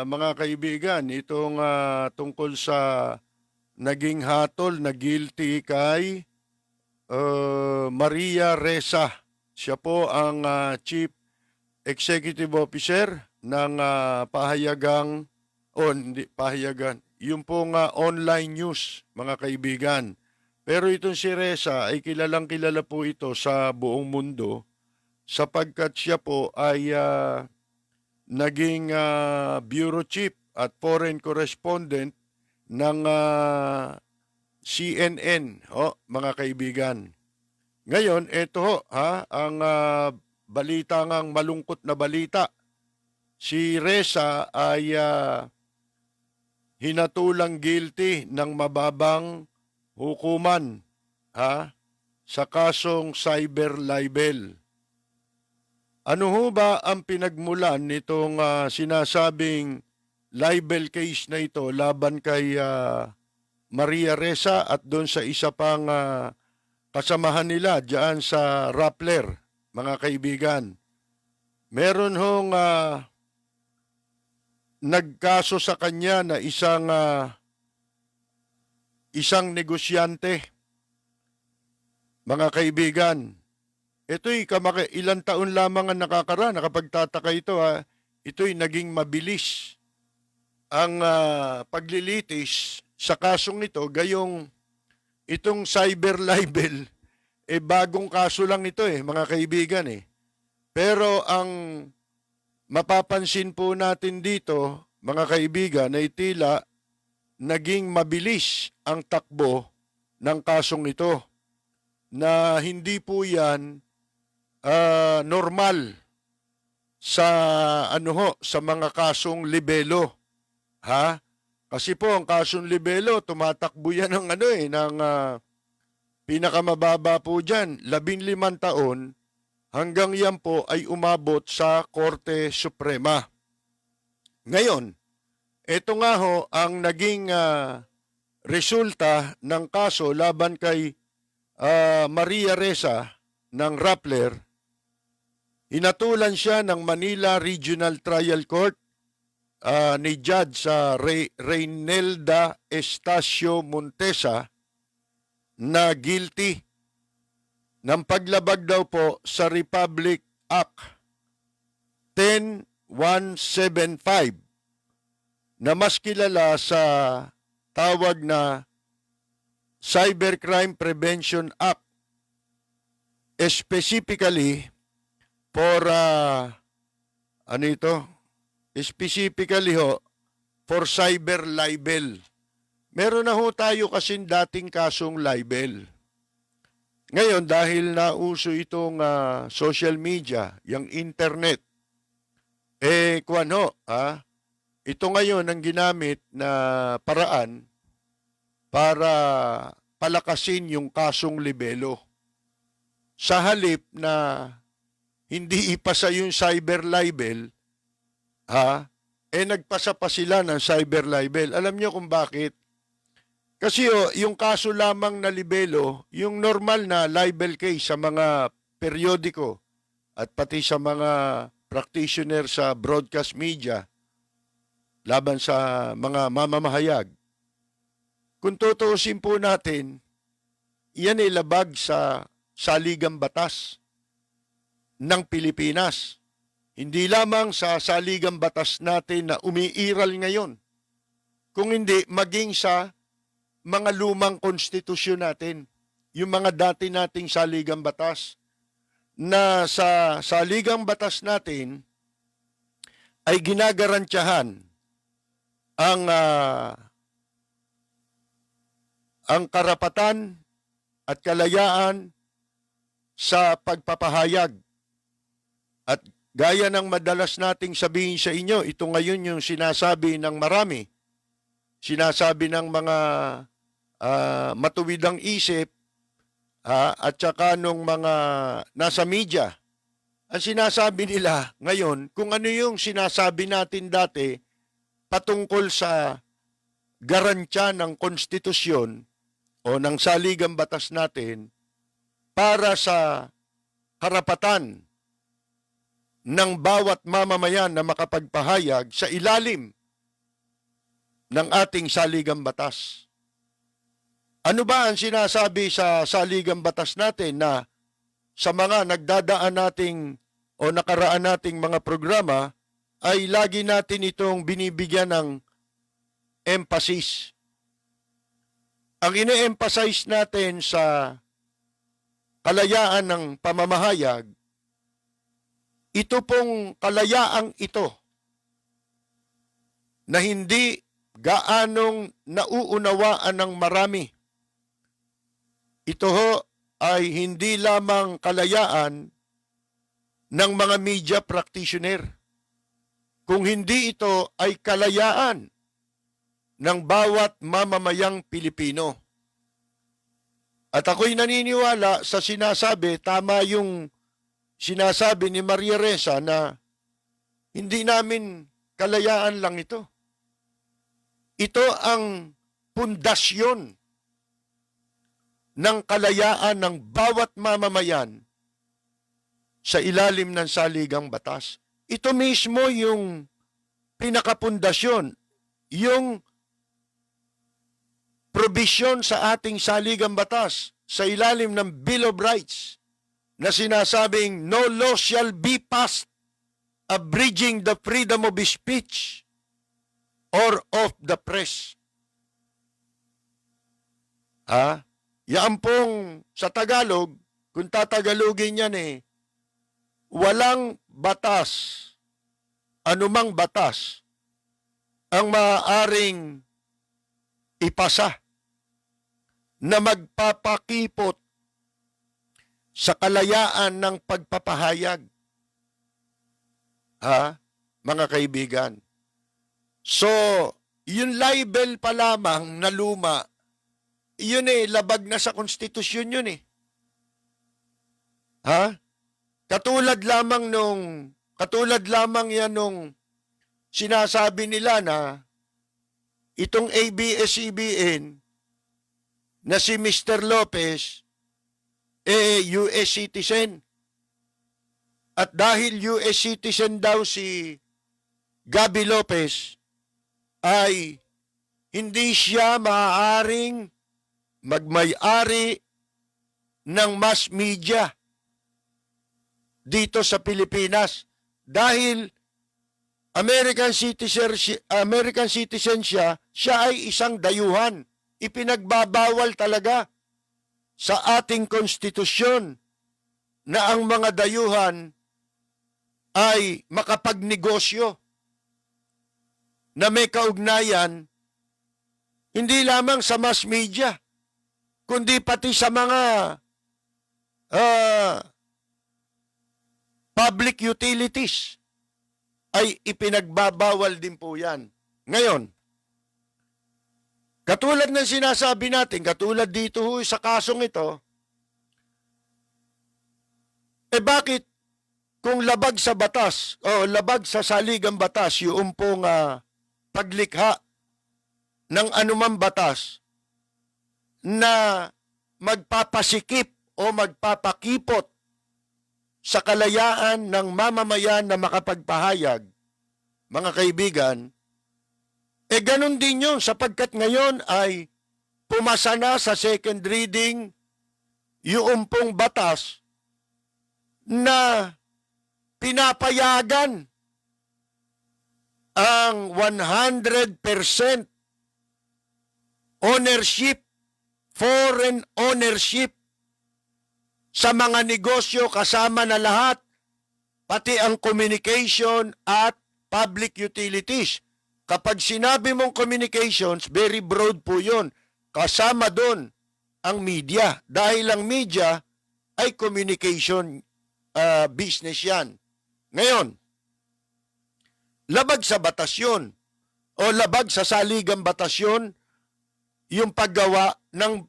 Mga kaibigan, itong tungkol sa naging hatol na guilty kay Maria Ressa. Siya po ang Chief Executive Officer ng pahayagang, o hindi pahayagan, yung pong online news, mga kaibigan. Pero itong si Ressa ay kilalang kilala po ito sa buong mundo sapagkat siya po ay naging bureau chief at foreign correspondent ng CNN, mga kaibigan. Ngayon, ito ang balita ngang malungkot na balita. Si Ressa ay hinatulang guilty ng mababang hukuman sa kasong cyber libel. Ano ho ba ang pinagmulan nitong sinasabing libel case na ito laban kay Maria Ressa at doon sa isa pang kasamahan nila diyan sa Rappler, mga kaibigan? Meron hong nagkaso sa kanya na isang negosyante, mga kaibigan. Ito'y ilang taon lamang ang nakakaraan. Nakapagtataka ito ito'y naging mabilis ang paglilitis sa kasong ito. Gayong itong cyber libel, bagong kaso lang ito mga kaibigan Pero ang mapapansin po natin dito, mga kaibigan, ay tila naging mabilis ang takbo ng kasong ito na hindi po yan normal sa sa mga kasong libelo. Kasi po ang kasong libelo tumatakbo yan ng ng pinakamababa po diyan, 15 taon hanggang yan po ay umabot sa Korte Suprema. Ngayon, ito nga ho ang naging resulta ng kaso laban kay Maria Ressa ng Rappler. Hinatulan siya ng Manila Regional Trial Court ni Judge Reynelda Estacio Montesa na guilty ng paglabag daw po sa Republic Act 10175 na mas kilala sa tawag na Cybercrime Prevention Act, specifically for specifically for cyber libel. Meron na ho tayo kasing dating kasong libel. Ngayon, dahil nauso itong social media, yung internet, ito ngayon ang ginamit na paraan para palakasin yung kasong libelo. Sa halip na hindi ipasa yung cyber libel, nagpasa pa sila ng cyber libel. Alam niyo kung bakit? Kasi yung kaso lamang na libelo, yung normal na libel case sa mga periodiko at pati sa mga practitioner sa broadcast media laban sa mga mamamahayag. Kung tutuusin po natin, yan ay labag sa saligang batas ng Pilipinas. Hindi lamang sa saligang batas natin na umiiral ngayon, kung hindi maging sa mga lumang konstitusyon natin, yung mga dati nating saligang batas, na sa saligang batas natin ay ginagarantyahan ang karapatan at kalayaan sa pagpapahayag. At gaya ng madalas nating sabihin sa inyo, ito ngayon yung sinasabi ng marami, sinasabi ng mga matuwidang isip at saka nung mga nasa media. Ang sinasabi nila ngayon, kung ano yung sinasabi natin dati patungkol sa garantya ng konstitusyon o ng saligang batas natin para sa karapatan ng bawat mamamayan na makapagpahayag sa ilalim ng ating saligang batas. Ano ba ang sinasabi sa saligang batas natin na sa mga nagdadaan nating o nakaraan nating mga programa ay lagi natin itong binibigyan ng emphasis. Ang ine-emphasize natin sa kalayaan ng pamamahayag, ito pong kalayaang ito na hindi gaanong nauunawaan ng marami. Ito ho ay hindi lamang kalayaan ng mga media practitioner. Kung hindi ito ay kalayaan ng bawat mamamayang Pilipino. At ako'y naniniwala sa sinasabi, tama yung sinasabi ni Maria Ressa na hindi namin kalayaan lang ito. Ito ang pundasyon ng kalayaan ng bawat mamamayan sa ilalim ng saligang batas. Ito mismo yung pinakapundasyon, yung probisyon sa ating saligang batas sa ilalim ng Bill of Rights na sinasabing no law shall be passed abridging the freedom of speech or of the press. Yan pong sa Tagalog, kung tatagalogin yan walang batas, anumang batas, ang maaaring ipasa na magpapakipot sa kalayaan ng pagpapahayag. Mga kaibigan. So, yung libel pa lamang na luma, yun labag na sa konstitusyon yun Katulad lamang yan nung sinasabi nila na itong ABS-CBN na si Mr. Lopez, US citizen. At dahil US citizen daw si Gaby Lopez, ay hindi siya maaaring magmay-ari ng mass media dito sa Pilipinas dahil American citizen siya ay isang dayuhan. Ipinagbabawal talaga sa ating konstitusyon na ang mga dayuhan ay makapagnegosyo na may kaugnayan hindi lamang sa mass media, kundi pati sa mga public utilities ay ipinagbabawal din po yan. Ngayon, katulad ng sinasabi natin, katulad dito sa kasong ito, bakit kung labag sa batas o labag sa saligang batas yung pong paglikha ng anumang batas na magpapasikip o magpapakipot sa kalayaan ng mamamayan na makapagpahayag, mga kaibigan, ganun din yun sapagkat ngayon ay pumasa na sa second reading yung pong batas na pinapayagan ang 100% ownership, foreign ownership sa mga negosyo kasama na lahat, pati ang communication at public utilities. Kapag sinabi mong communications, very broad po yun. Kasama doon ang media. Dahil ang media ay communication business yan. Ngayon, labag sa batas yun o labag sa saligang batas yun, yung paggawa ng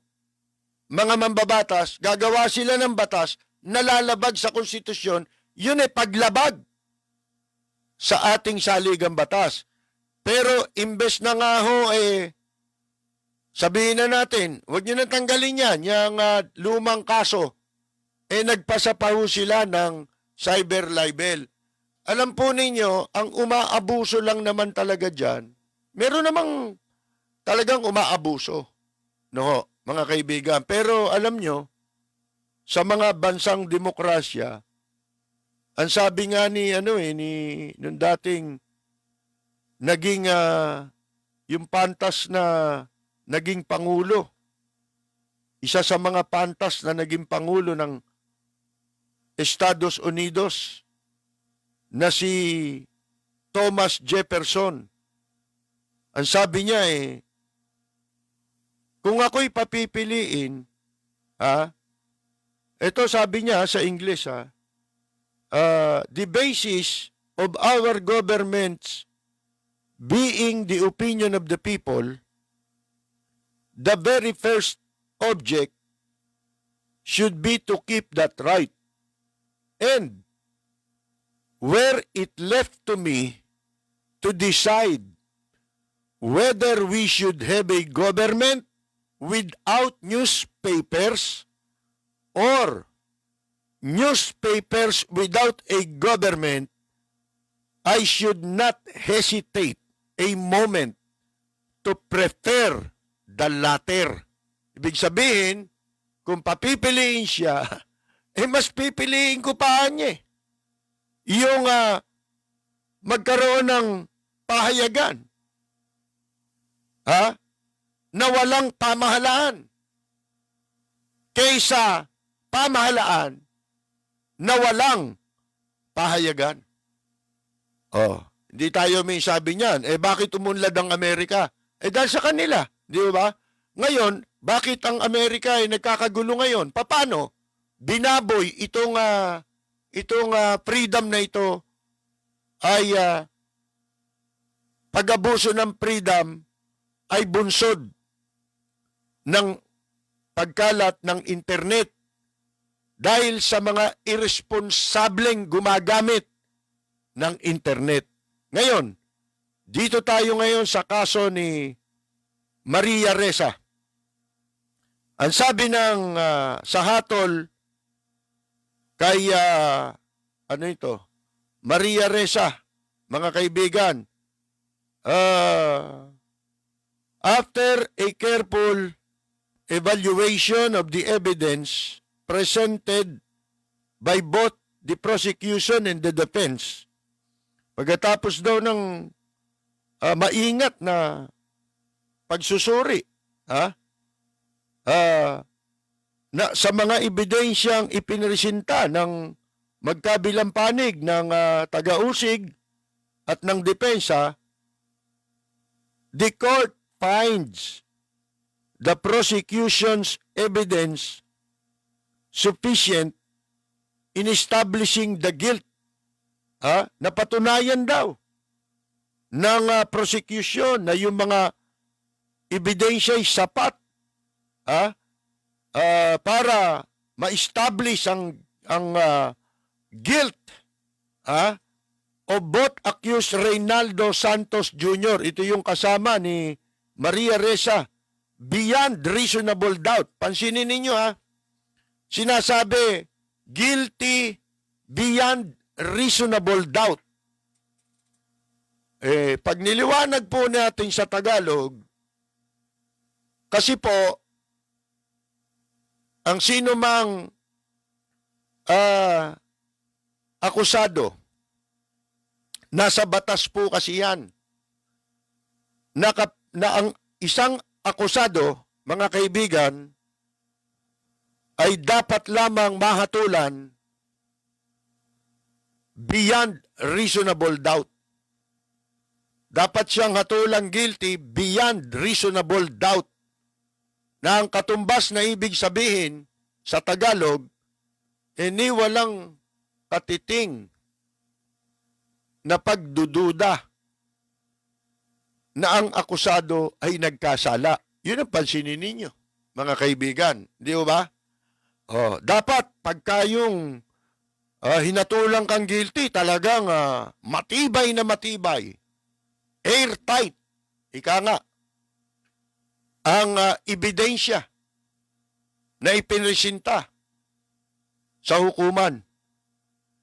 mga mambabatas, gagawa sila ng batas na lalabag sa konstitusyon, yun ay paglabag sa ating saligang batas. Pero imbes na nga ho, sabihin na natin, huwag nyo na tanggalin yan, yung lumang kaso, nagpasa pa ho sila ng cyber libel. alam po ninyo, ang umaabuso lang naman talaga dyan, meron namang talagang umaabuso. No, mga kaibigan. Pero alam nyo, sa mga bansang demokrasya, ang sabi nga ni, nung dating naging, yung pantas na naging pangulo, isa sa mga pantas na naging pangulo ng Estados Unidos, na si Thomas Jefferson. Ang sabi niya kung ako'y papipiliin, ito sabi niya sa English, the basis of our governments being the opinion of the people, the very first object should be to keep that right. And were it left to me to decide whether we should have a government without newspapers or newspapers without a government, I should not hesitate a moment to prefer the latter. Ibig sabihin, kung papipiliin siya, mas pipiliin ko pa niya. Yung magkaroon ng pahayagan na walang pamahalaan kaysa pamahalaan na walang pahayagan. Hindi tayo may sabi niyan. Bakit umunlad ang Amerika? Dahil sa kanila, di ba? Ngayon, bakit ang Amerika ay nagkakagulo ngayon? Paano? Binaboy itong freedom na ito ay pag-abuso ng freedom ay bunsod ng pagkalat ng internet dahil sa mga irresponsableng gumagamit ng internet. Ngayon, dito tayo ngayon sa kaso ni Maria Ressa. Ang sabi ng sa hatol kay Maria Ressa, mga kaibigan, after a careful evaluation of the evidence presented by both the prosecution and the defense, pagkatapos daw ng maingat na pagsusuri na sa mga ebidensyang ipinresinta ng magkabilang panig ng taga-usig at ng depensa, the court finds the prosecution's evidence sufficient in establishing the guilt. Napatunayan daw ng prosecution na yung mga ebidensya ay sapat para ma-establish ang guilt of both accused Reynaldo Santos Jr. Ito yung kasama ni Maria Ressa, beyond reasonable doubt. Pansinin ninyo sinasabi guilty beyond reasonable doubt. Pag niliwanag po natin sa Tagalog, kasi po ang sino mang akusado, nasa batas po kasi yan, na ang isang akusado, mga kaibigan, ay dapat lamang mahatulan beyond reasonable doubt. Dapat siyang hatulang guilty beyond reasonable doubt. Na ang katumbas na ibig sabihin sa Tagalog, ni walang katiting na pagdududa na ang akusado ay nagkasala. Yun ang pansinin ninyo, mga kaibigan. Di ba? Dapat pagka yung hinatulang kang guilty, talagang matibay na matibay. Airtight. Ika nga. Ang ebidensya na ipinresinta sa hukuman.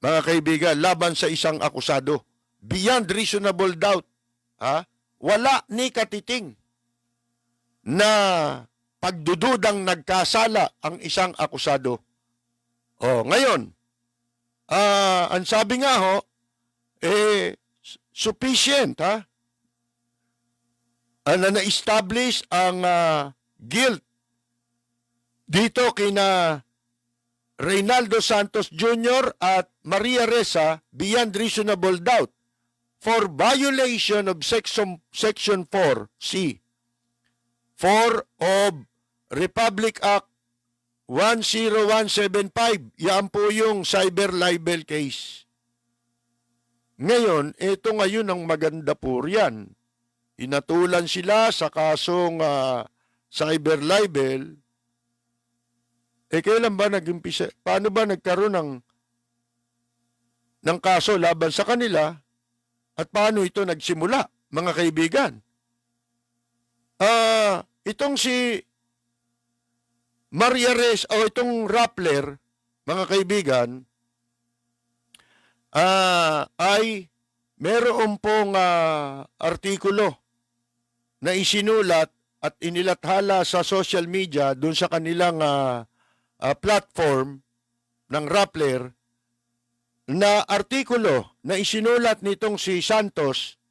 mga kaibigan, laban sa isang akusado. Beyond reasonable doubt. Ha? Wala ni katiting na pagdududang nagkasala ang isang akusado. Ngayon, ang sabi nga ho, sufficient, ha? Na na-establish ang guilt dito kina Reynaldo Santos Jr. at Maria Ressa beyond reasonable doubt for violation of Section 4C 4 of Republic Act 10175. Yan po yung cyber libel case. Ngayon, ito ngayon ang maganda po riyan. Inatulan sila sa kasong cyber libel. Kailan ba nag-umpisa? Paano ba nagkaroon ng kaso laban sa kanila? At paano ito nagsimula, mga kaibigan? Itong si Maria Ressa o itong Rappler, mga kaibigan, ay meron pong artikulo na isinulat at inilathala sa social media dun sa kanilang platform ng Rappler na artikulo na isinulat nitong si Santos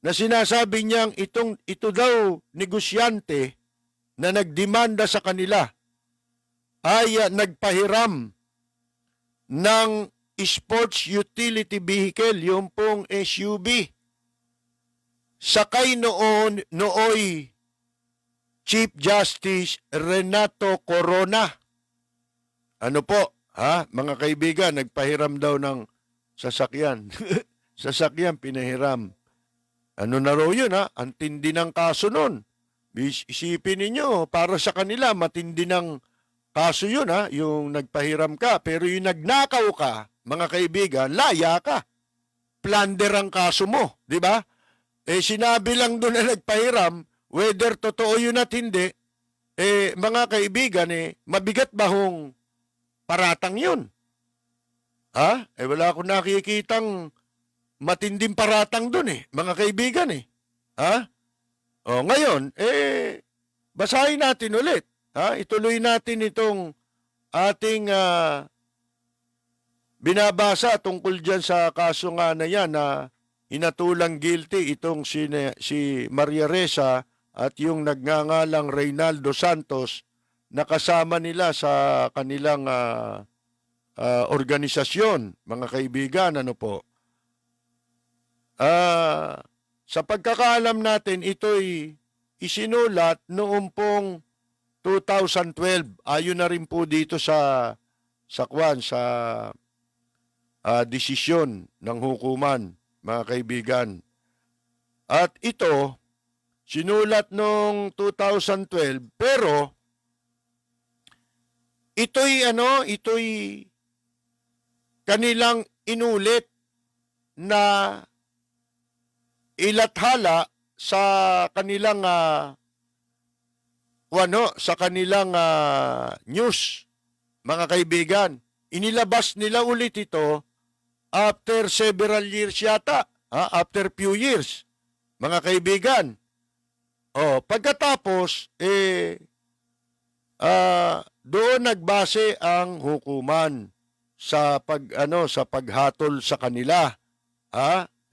na sinasabi niyang ito daw negosyante na nagdemanda sa kanila ay nagpahiram ng sports utility vehicle, yung pong SUV. Sakay nooy Chief Justice Renato Corona. Ano po, mga kaibigan, nagpahiram daw ng sasakyan. Sasakyan, pinahiram. Ano na raw yun, Ang tindi ng kaso nun. Isipin ninyo, para sa kanila, matindi ng kaso yun, yung nagpahiram ka. Pero yung nagnakaw ka, mga kaibigan, laya ka. Plunder ang kaso mo, di ba? Sinabi lang doon na nagpahiram, whether totoo yun at hindi, mga kaibigan, mabigat ba hong paratang yun? Wala akong nakikitang matinding paratang dun mga kaibigan ngayon, basahin natin ulit. Ituloy natin itong ating binabasa tungkol dyan sa kaso nga na yan na inatulang guilty itong si Maria Ressa at yung nagngangalang Reynaldo Santos na kasama nila sa kanilang organisasyon, mga kaibigan, ano po. Sa pagkakaalam natin, ito'y isinulat noong pong 2012. Ayon na rin po dito sa desisyon ng hukuman, mga kaibigan. At ito, sinulat noong 2012, pero ito'y kanilang inulit na ilathala sa kanilang news, mga kaibigan. Inilabas nila ulit ito after several years yata, after few years, mga kaibigan. Pagkatapos doon nagbase ang hukuman sa paghatol sa kanila.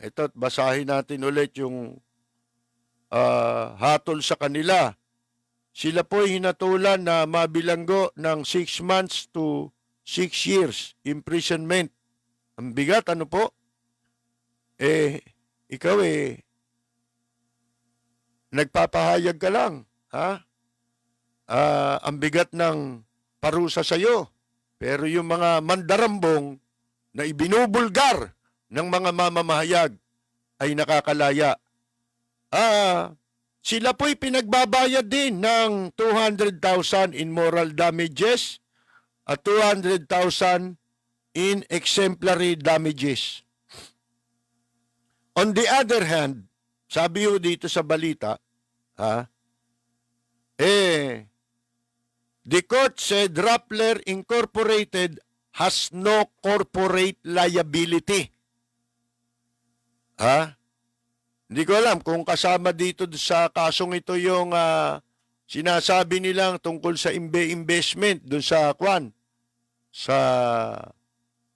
Ito, basahin natin ulit yung hatol sa kanila. Sila po'y hinatulan na mabilanggo ng 6 months to 6 years imprisonment. Ang bigat, ano po? Ikaw nagpapahayag ka lang, ang bigat ng parusa sa'yo. Pero yung mga mandarambong na ibinubulgar ng mga mamamahayag ay nakakalaya. Sila po'y pinagbabayad din ng 200,000 in moral damages at 200,000 in exemplary damages. On the other hand, sabi ho dito sa balita, the court said Rappler Incorporated has no corporate liability. Ha? Hindi ko alam kung kasama dito sa kasong ito yung sinasabi nilang tungkol sa investment doon sa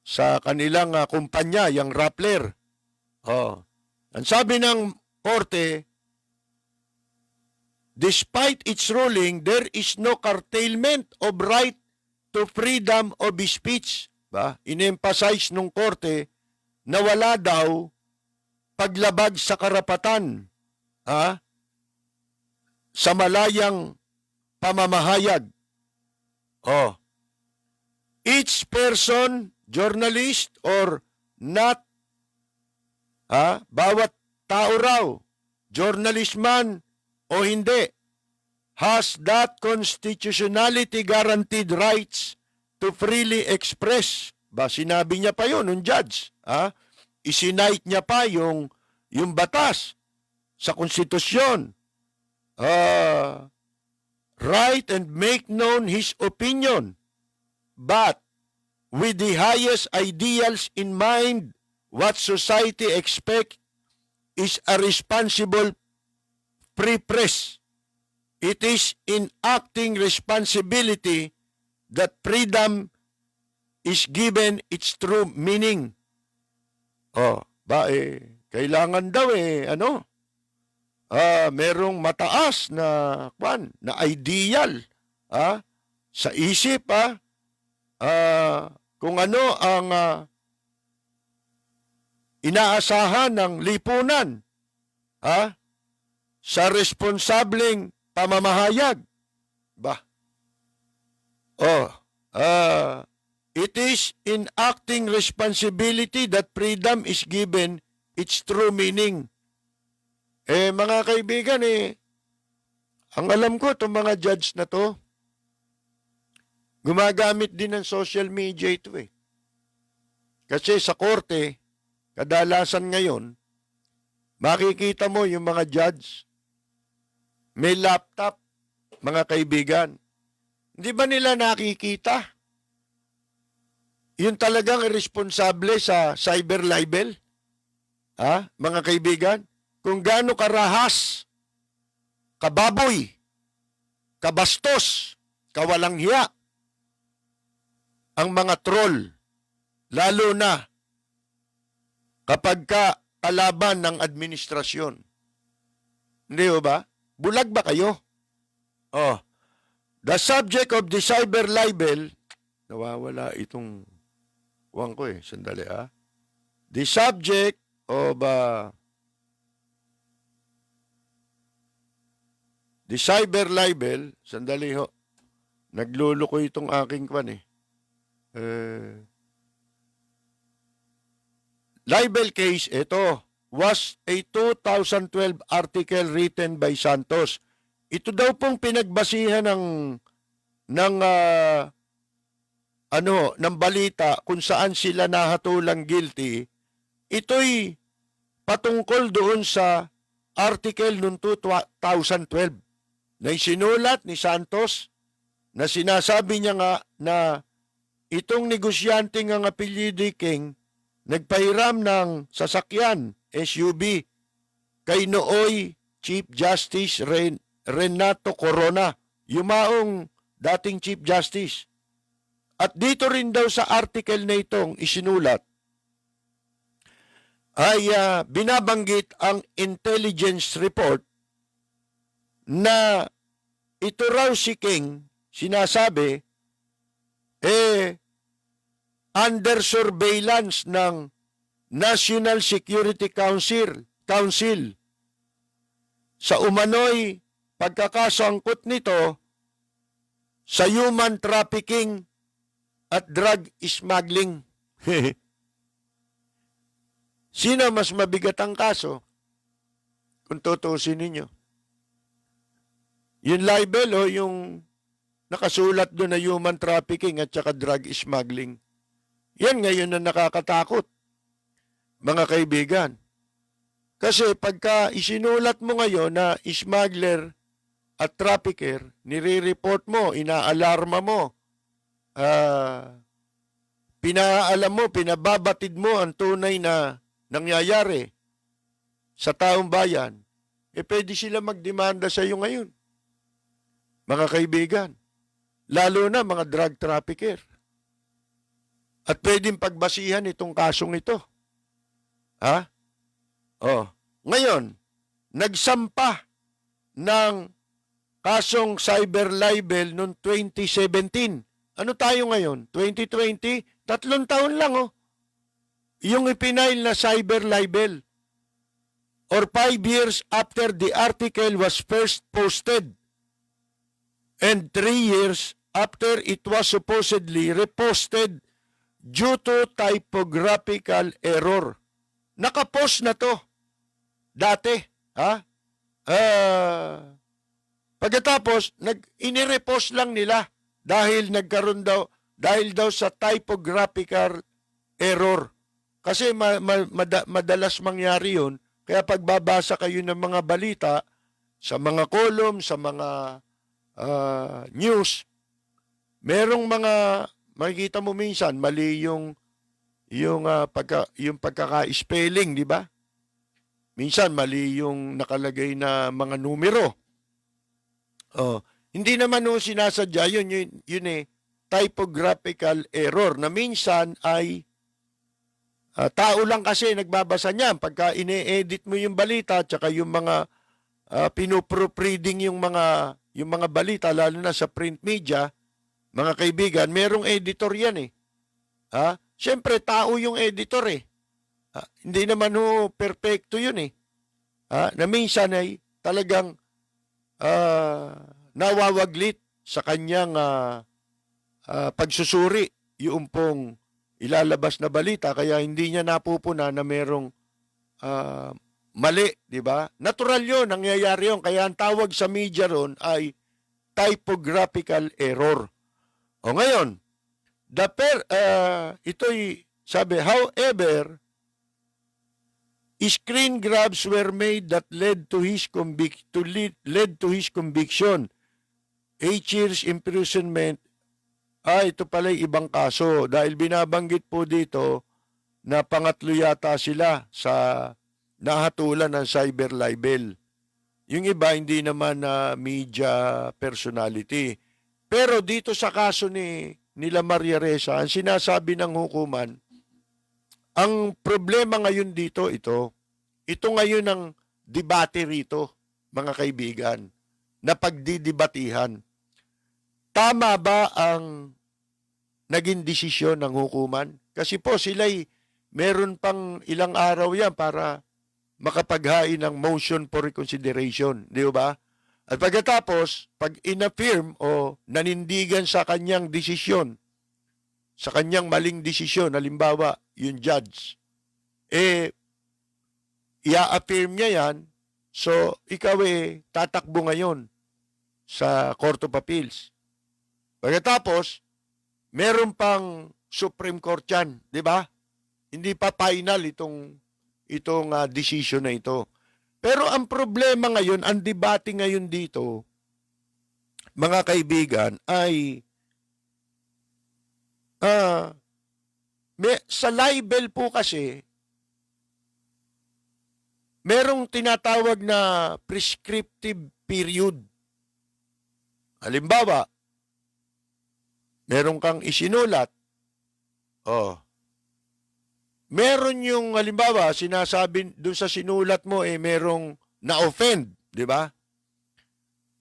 sa kanilang kumpanya, yung Rappler. Oh. Ang sabi ng korte, despite its ruling, there is no curtailment of right to freedom of speech. Ba? In-emphasize nung korte na wala daw paglabag sa karapatan sa malayang pamamahayag. Oh. Each person, journalist or not, bawat tao raw, journalist man o hindi, has that constitutionality guaranteed rights to freely express. Ba, sinabi niya pa yun, nung judge. Isinite niya pa yung batas sa konstitusyon. Right and make known his opinion, but with the highest ideals in mind, what society expects is a responsible free press. It is in acting responsibility that freedom is given its true meaning. Kailangan daw merong mataas na ideal sa isip kung ano ang inaasahan ng lipunan sa responsableng pamamahayag. It is in acting responsibility that freedom is given its true meaning. Mga kaibigan, ang alam ko, itong mga judge na to, gumagamit din ng social media ito Kasi sa korte, kadalasan ngayon, makikita mo yung mga judge, may laptop, mga kaibigan. Hindi ba nila nakikita? Yun talagang irresponsable sa cyber libel? Mga kaibigan? Kung gaano karahas, kababoy, kabastos, kawalang hiya, ang mga troll, lalo na kapag kalaban ng administrasyon. Hindi ba? Bulag ba kayo? The subject of the cyber libel, nawawala itong sandali The subject of the cyber libel, sandali ho, nagluluko itong aking libel case, ito, was a 2012 article written by Santos. Ito daw pong pinagbasihan ng balita kung saan sila nahatulang guilty. Ito'y patungkol doon sa article noong 2012 na isinulat ni Santos na sinasabi niya nga na itong negosyante ng apelyido King nagpahiram ng sasakyan, SUV, kay nooy Chief Justice Renato Corona, yumaong dating Chief Justice. At dito rin daw sa article na itong isinulat, ay binabanggit ang intelligence report na ito raw si King, sinasabi, under surveillance ng National Security Council sa umano'y pagkakasangkot nito sa human trafficking at drug smuggling. Sino mas mabigat ang kaso? Kung tutusin ninyo. Yung libel o yung nakasulat doon na human trafficking at saka drug smuggling. Yan ngayon na nakakatakot, mga kaibigan. Kasi pagka isinulat mo ngayon na smuggler at trafficker, nire-report mo, inaalarma mo, pinaalam mo, pinababatid mo ang tunay na nangyayari sa taong bayan, pwede sila magdemanda sa iyo ngayon. Mga kaibigan, lalo na mga drug trafficker. At pwedeng pagbasihan itong kasong ito. Ha? Oh. Ngayon, nagsampa ng kasong cyber libel noong 2017. Ano tayo ngayon? 2020? 3 taon lang, oh. Yung ipinail na cyber libel. Or 5 years after the article was first posted. And 3 years after it was supposedly reposted due to typographical error. Nakapost na to. Dati. Ha? Pagkatapos, inirepost lang nila dahil nagkaroon daw, dahil daw sa typographical error. Kasi madalas mangyari yun. Kaya pagbabasa kayo ng mga balita, sa mga column, sa mga news, merong mga, makikita mo minsan, mali yung pagkaka-spelling, di ba? Minsan, mali yung nakalagay na mga numero. Oh, hindi naman sinasadya, yun typographical error na minsan ay tao lang kasi nagbabasa niyan. Pagka ine-edit mo yung balita at saka yung mga pinoproofreading yung mga balita, lalo na sa print media, mga kaibigan, merong editor yan eh. Ha? Siyempre, tao yung editor eh. Hindi naman perfecto yun eh. Na minsan ay talagang nawawaglit sa kanyang pagsusuri yung pong ilalabas na balita, kaya hindi niya napupuna na merong mali, di ba? Natural yun, nangyayari yun. Kaya ang tawag sa media ron ay typographical error. O ngayon, ito'y sabi, however, screen grabs were made that led to his conviction. 8 years imprisonment. Ito pala'y ibang kaso dahil binabanggit po dito na pangatlo yata sila sa nahatulan ng cyber libel. Yung iba hindi naman na media personality. Pero dito sa kaso nila Maria Ressa, ang sinasabi ng hukuman, ang problema ngayon dito, ito ngayon ang debate rito, mga kaibigan, na pagdidibatihan. Tama ba ang naging desisyon ng hukuman? Kasi po sila'y meron pang ilang araw yan para makapaghain ng motion for reconsideration. Di ba? At pagkatapos, pag inaffirm o nanindigan sa kanyang desisyon, sa kanyang maling desisyon, halimbawa, yung judge, i-affirm niya yan, so ikaw tatakbo ngayon sa Court of Appeals. Pagkatapos, meron pang Supreme Court yan, di ba? Hindi pa final itong decision na ito. Pero ang problema ngayon, ang debate ngayon dito, mga kaibigan, ay sa libel po kasi, merong tinatawag na prescriptive period. Halimbawa, meron kang isinulat, meron yung, halimbawa, sinasabi doon sa sinulat mo, merong na-offend, di ba?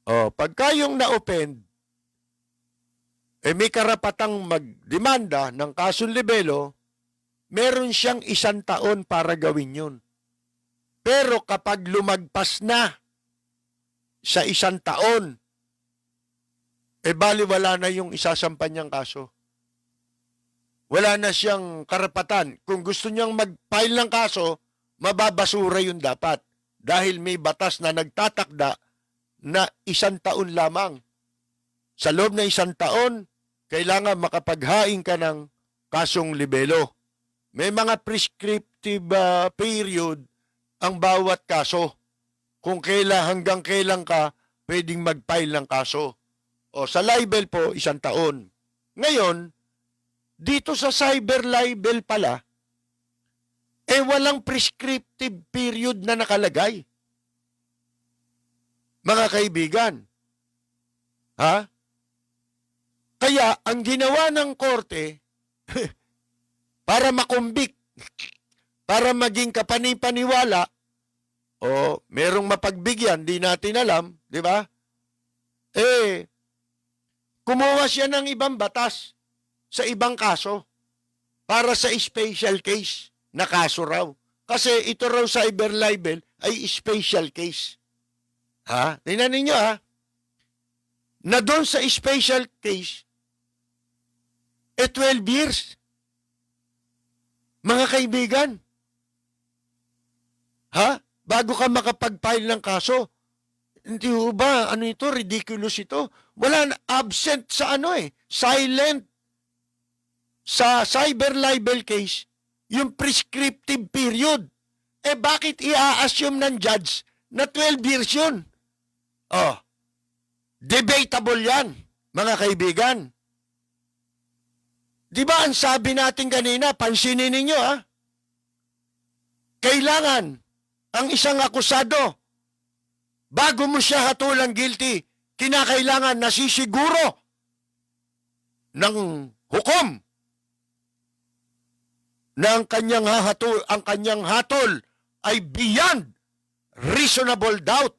Pagka yung na-offend, may karapatang magdemanda ng kasong libelo, meron siyang 1 taon para gawin yun. Pero kapag lumagpas na sa 1 taon, baliwala na yung isasampan niyang kaso. Wala na siyang karapatan. Kung gusto niyang mag-file ng kaso, mababasura yun dapat. Dahil may batas na nagtatakda na 1 taon lamang. Sa loob ng 1 taon, kailangan makapaghain ka ng kasong libelo. May mga prescriptive period ang bawat kaso. Kung hanggang kailan ka pwedeng mag-file ng kaso. Sa libel po, 1 taon. Ngayon, dito sa cyber libel pala, walang prescriptive period na nakalagay. Mga kaibigan. Ha? Kaya, ang ginawa ng korte, para makumbik, para maging kapanipaniwala, o merong mapagbigyan, di natin alam, di ba? Kumuha siya ng ibang batas sa ibang kaso para sa special case na kaso raw. Kasi ito raw cyber libel ay special case. Ha? Tingnan ninyo ha. Na doon sa special case, 12 years. Mga kaibigan. Ha? Bago ka makapag-file ng kaso. Hindi ho ba, ano ito, ridiculous ito? Wala na, absent sa silent. Sa cyber libel case, yung prescriptive period. Bakit i-assume ng judge na 12 years yun? Debatable yan, mga kaibigan. Di ba ang sabi natin kanina, pansinin ninyo kailangan ang isang akusado, bago mo siya hatulang guilty, kinakailangan nasisiguro ng hukom na ang kanyang hatol ay beyond reasonable doubt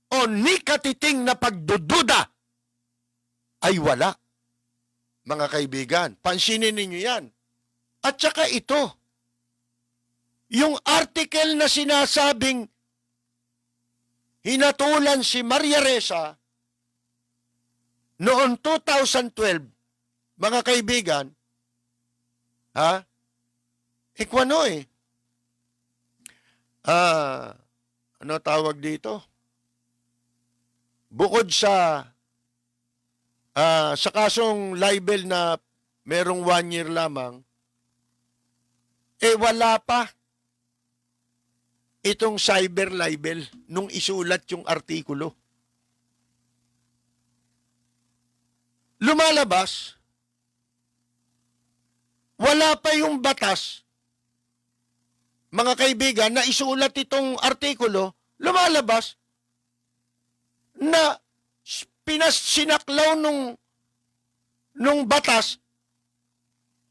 o nikatiting na pagdududa ay wala. Mga kaibigan, pansinin ninyo yan. At saka ito, yung article na sinasabing hinatulan si Maria Ressa noong 2012, mga kaibigan, ano tawag dito? Bukod sa kasong libel na merong 1 year lamang, wala pa itong cyber libel nung isulat yung artikulo. Lumalabas, wala pa yung batas, mga kaibigan, na isulat itong artikulo, lumalabas na sinaklaw nung batas,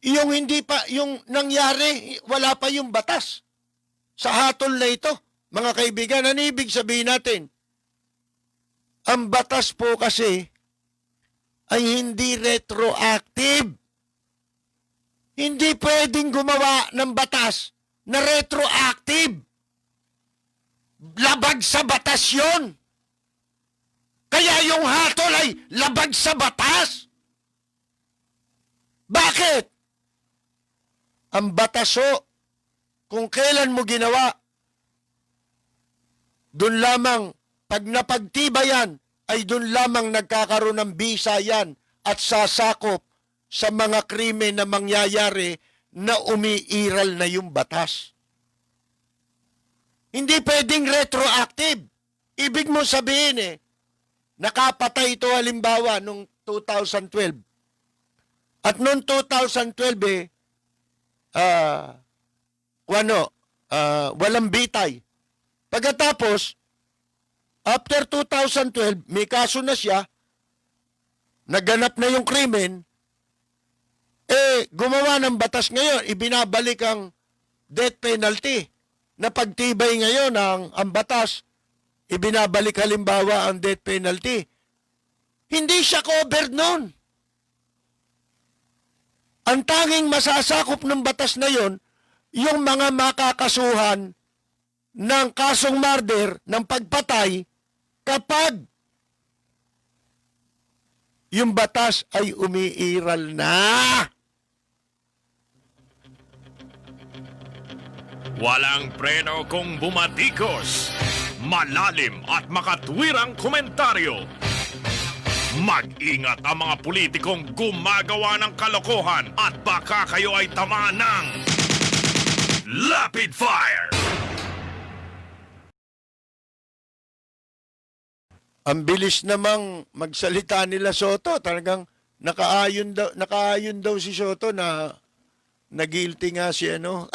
yung hindi pa, yung nangyari, wala pa yung batas sa hatol na ito. Mga kaibigan, ano ibig sabihin natin? Ang batas po kasi ay hindi retroactive. Hindi pwedeng gumawa ng batas na retroactive. Labag sa batas yun. Kaya yung hatol ay labag sa batas. Bakit? Ang bataso, kung kailan mo ginawa, doon lamang, pag napagtibayan, ay doon lamang nagkakaroon ng bisa yan at sasakop sa mga krimen na mangyayari na umiiral na yung batas. Hindi pwedeng retroactive. Ibig mo sabihin nakapatay ito halimbawa nung 2012. At noong 2012 walang bitay. Pagkatapos, after 2012, may kaso na siya, naganap na yung krimen, gumawa ng batas ngayon, ibinabalik ang death penalty. Na pagtibay ngayon ang batas, ibinabalik halimbawa ang death penalty. Hindi siya covered noon. Ang tanging masasakop ng batas na yon, yung mga makakasuhan ng kasong murder, ng pagpatay, kapag yung batas ay umiiral na. Walang preno kung bumatikos. Malalim at makatwirang komentaryo. Mag-ingat ang mga politikong gumagawa ng kalokohan at baka kayo ay tamaan ng Rapid Fire! Ang bilis namang magsalita nila Soto. Talagang nakaayon daw si Soto na nag-guilty nga si ano.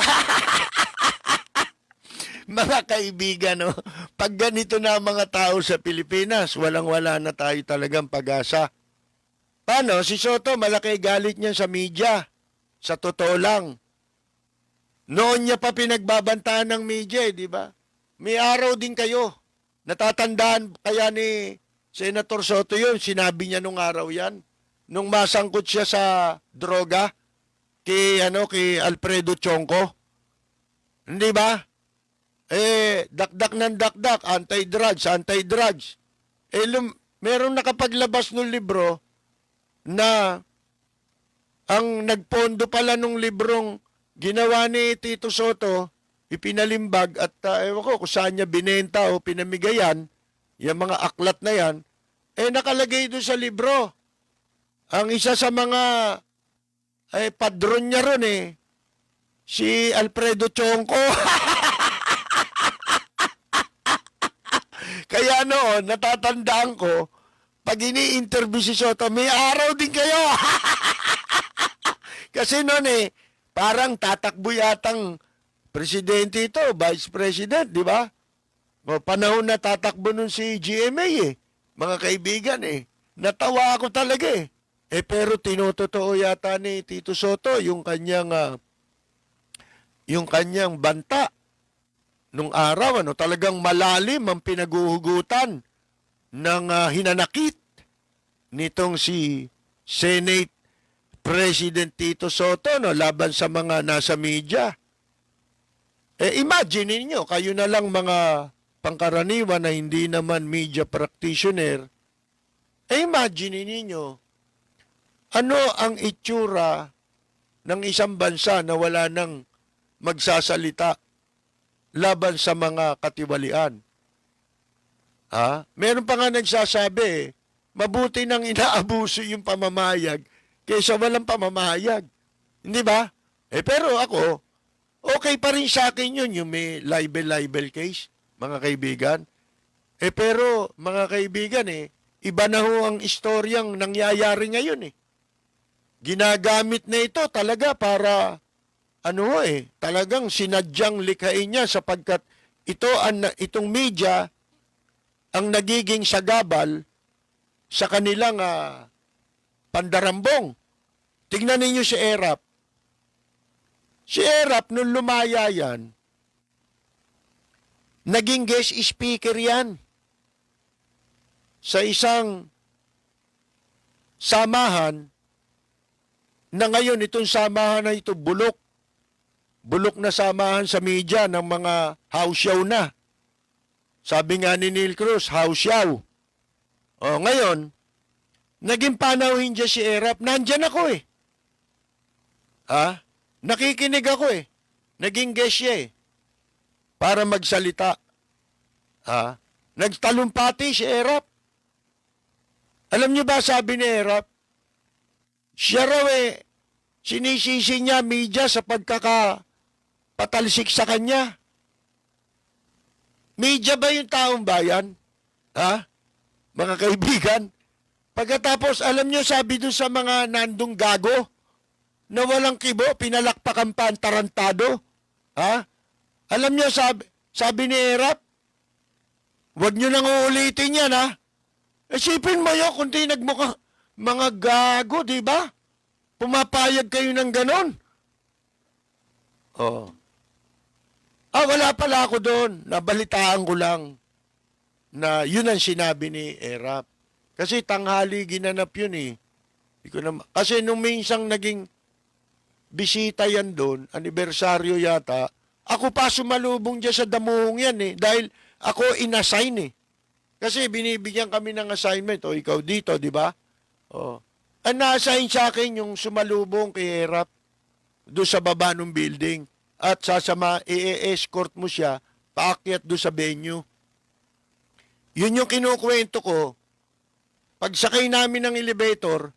Mga kaibigan, no? Pag ganito na ang mga tao sa Pilipinas, walang-wala na tayo talagang pag-asa. Paano? Si Soto, malaki galit niya sa media. Sa totoo lang. Noon niya pa pinagbabantaan ng media, di ba? May araw din kayo. Natatandaan kaya ni Senator Soto yun, sinabi niya nung araw yan. Nung masangkot siya sa droga kay Alfredo Chonco. Hindi ba? Dakdak ng dakdak, anti-drugs. Merong nakapaglabas ng libro na ang nagpondo pala nung librong ginawa ni Tito Soto, ipinalimbag at ewan ko kung saan niya binenta o pinamigayan, yung mga aklat na yan, nakalagay doon sa libro. Ang isa sa mga padron niya ron si Alfredo Chonco. Kaya noon, natatandaan ko, pag ini-interview si Soto, may araw din kayo. Kasi noon parang tatakbo yatang presidente ito, vice president, di ba? O, panahon na tatakbo nun si GMA mga kaibigan Natawa ako talaga pero tinutotoo yata ni Tito Soto yung kanyang banta. Nung araw, talagang malalim ang pinaguhugutan ng hinanakit nitong si Senate President Tito Soto laban sa mga nasa media. Imagine niyo, kayo na lang mga pangkaraniwan na hindi naman media practitioner. Imagine niyo, ano ang itsura ng isang bansa na wala nang magsasalita laban sa mga katiwalian. Meron pa nga nagsasabi, mabuti nang inaabuso yung pamamayag kaysa walang pamamayag. Hindi ba? Pero ako, okay pa rin sa akin yun, yung may libel case, mga kaibigan. Pero, mga kaibigan, iba na ho ang istoryang nangyayari ngayon Ginagamit na ito talaga para talagang sinadyang likhain niya sapagkat itong media ang nagiging sagabal sa kanilang pandarambong. Tingnan ninyo si Erap. Si Erap, nung lumaya yan, naging guest speaker yan sa isang samahan na ngayon itong samahan na ito bulok na samahan sa media ng mga house show na. Sabi nga ni Neil Cruz, house show. Ngayon, naging panauhin dyan si Erap. Nandyan ako Nakikinig ako Naging guest siya para magsalita. Nagtalumpati si Erap. Alam niyo ba sabi ni Erap? Siya raw sinisisi niya media sa pagkakapatalsik sa kanya. Media ba yung taong bayan? Mga kaibigan? Pagkatapos, alam niyo, sabi doon sa mga nandong gago na walang kibo, pinalakpakan pa ang tarantado. Alam niyo, sabi ni Erap, huwag niyo nang uulitin yan, Isipin mo yun, kung di nagmukha, mga gago, di ba? Pumapayag kayo ng ganon. Wala pala ako doon. Nabalitaan ko lang na yun ang sinabi ni Erap. Kasi tanghali ginanap yun Kasi nung minsang naging bisita yan doon, anibersaryo yata, ako pa sumalubong dyan sa damuhong yan dahil ako inassign Kasi binibigyan kami ng assignment, ikaw dito, di ba? Ang na-assign sa akin yung sumalubong kay Erap doon sa baba ng building at i-escort mo siya paakyat doon sa venue. Yun yung kinukwento ko. Pagsakay namin ng elevator,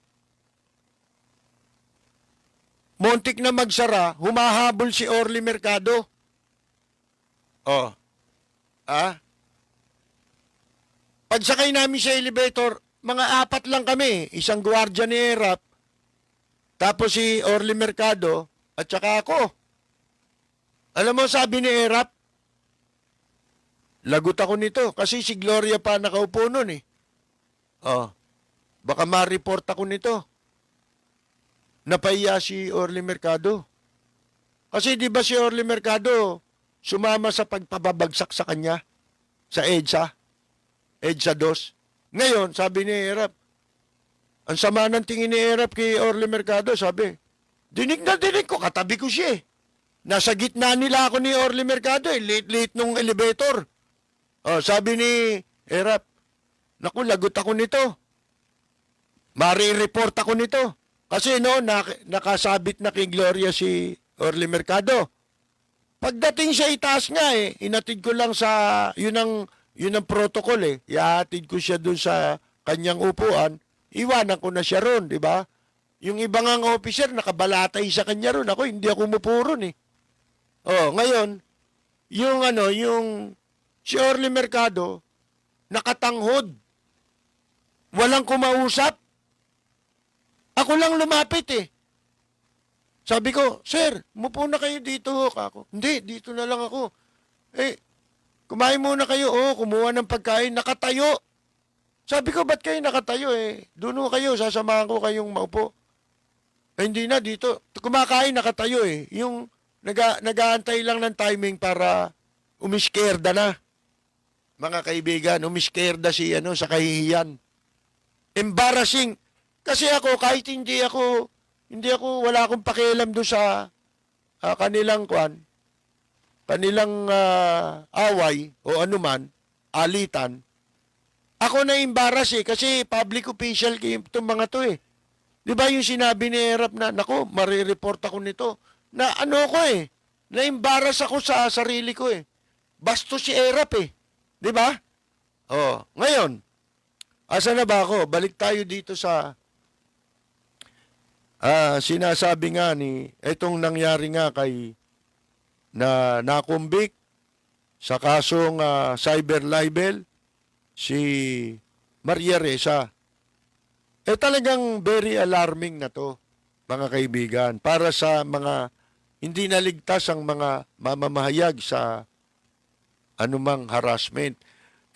montik na magsara, humahabol si Orly Mercado. Pagsakay namin sa elevator, mga 4 lang kami. Isang gwardiya ni Erap, tapos si Orly Mercado, at saka ako. Alam mo, sabi ni Erap, lagot ako nito kasi si Gloria pa nakaupo nun eh. Oh, baka ma-report ako nito. Napahiya si Orly Mercado. Kasi di ba si Orly Mercado sumama sa pagpababagsak sa kanya sa EDSA 2. Ngayon, sabi ni Erap, ang sama ng tingin ni Erap kay Orly Mercado, sabi, dinig na dinig ko, katabi ko siya eh. Nasa gitna nila ako ni Orly Mercado eh, late-late nung elevator. Oh, sabi ni Erap, naku, lagot ako nito. Mari-report ako nito. Kasi no, nakasabit na kay Gloria si Orly Mercado. Pagdating siya, itaas nga eh. Inatid ko lang sa, yun ang protocol eh. Ihatid ko siya dun sa kanyang upuan. Iwanan ko na siya ron, di ba? Yung ibang ang officer, nakabalatay sa kanya ron. Ako, hindi ako umupo ron eh. Oh, ngayon, yung si Orly Mercado, nakatanghod. Walang kumausap. Ako lang lumapit eh. Sabi ko, sir, mupo na kayo dito. Ako, hindi, dito na lang ako. Eh, kumain muna kayo. Oh, kumuha ng pagkain. Nakatayo. Sabi ko, ba't kayo nakatayo eh? Doon kayo, sasamahan ko kayong maupo. Eh, hindi na, dito. Kumakain, nakatayo eh. Yung nag-aantay lang ng timing para umiskerda na. Mga kaibigan, umiskerda si sa kahihiyan. Embarrassing. Kasi ako, kahit wala akong pakialam doon sa kanilang away o anuman, alitan. Ako na embarrass eh, kasi public official itong mga to eh. Di ba yung sinabi ni Erap na, naku, marireport ako nito. Na ko eh, na-embarrass ako sa sarili ko eh. Basto si Erap eh. Di ba? Oh, ngayon, asa na ba ako? Balik tayo dito sa sinasabi nga ni, itong nangyari nga kay na nakumbik sa kasong cyber libel si Maria Ressa. Talagang very alarming na to, mga kaibigan, para sa mga hindi naligtas ang mga mamamahayag sa anumang harassment.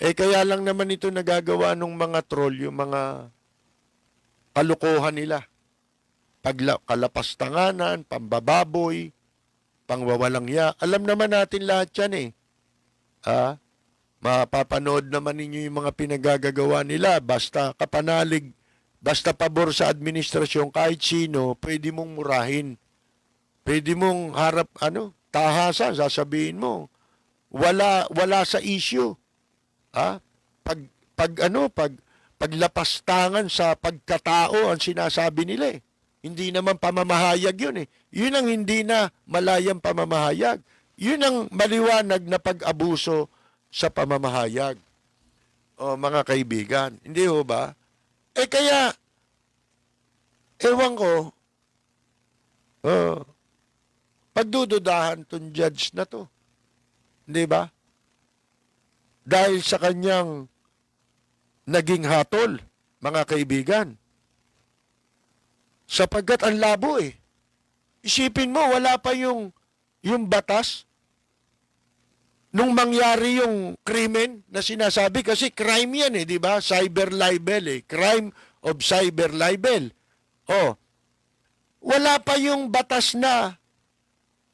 Kaya lang naman ito nagagawa ng mga troll, yung mga kalukuhan nila. Kalapastanganan, pambababoy, pangwawalangya. Alam naman natin lahat yan eh. Mapapanood naman ninyo yung mga pinagagagawa nila. Basta kapanalig, basta pabor sa administrasyon, kahit sino, pwede mong murahin. Pwede mong harap, tahasan, sasabihin mo. Wala sa issue. Paglapastangan sa pagkatao ang sinasabi nila eh. Hindi naman pamamahayag yun eh. Yun ang hindi na malayang pamamahayag. Yun ang maliwanag na pag-abuso sa pamamahayag. O mga kaibigan, hindi ho ba? Kaya, ewan ko, pagdududahan tong judge na to. Hindi ba? Dahil sa kanyang naging hatol, mga kaibigan. Sapagkat ang labo eh. Isipin mo, wala pa yung batas nung mangyari yung krimen na sinasabi. Kasi crime yan eh, di ba? Cyber libel eh. Crime of cyber libel. Wala pa yung batas na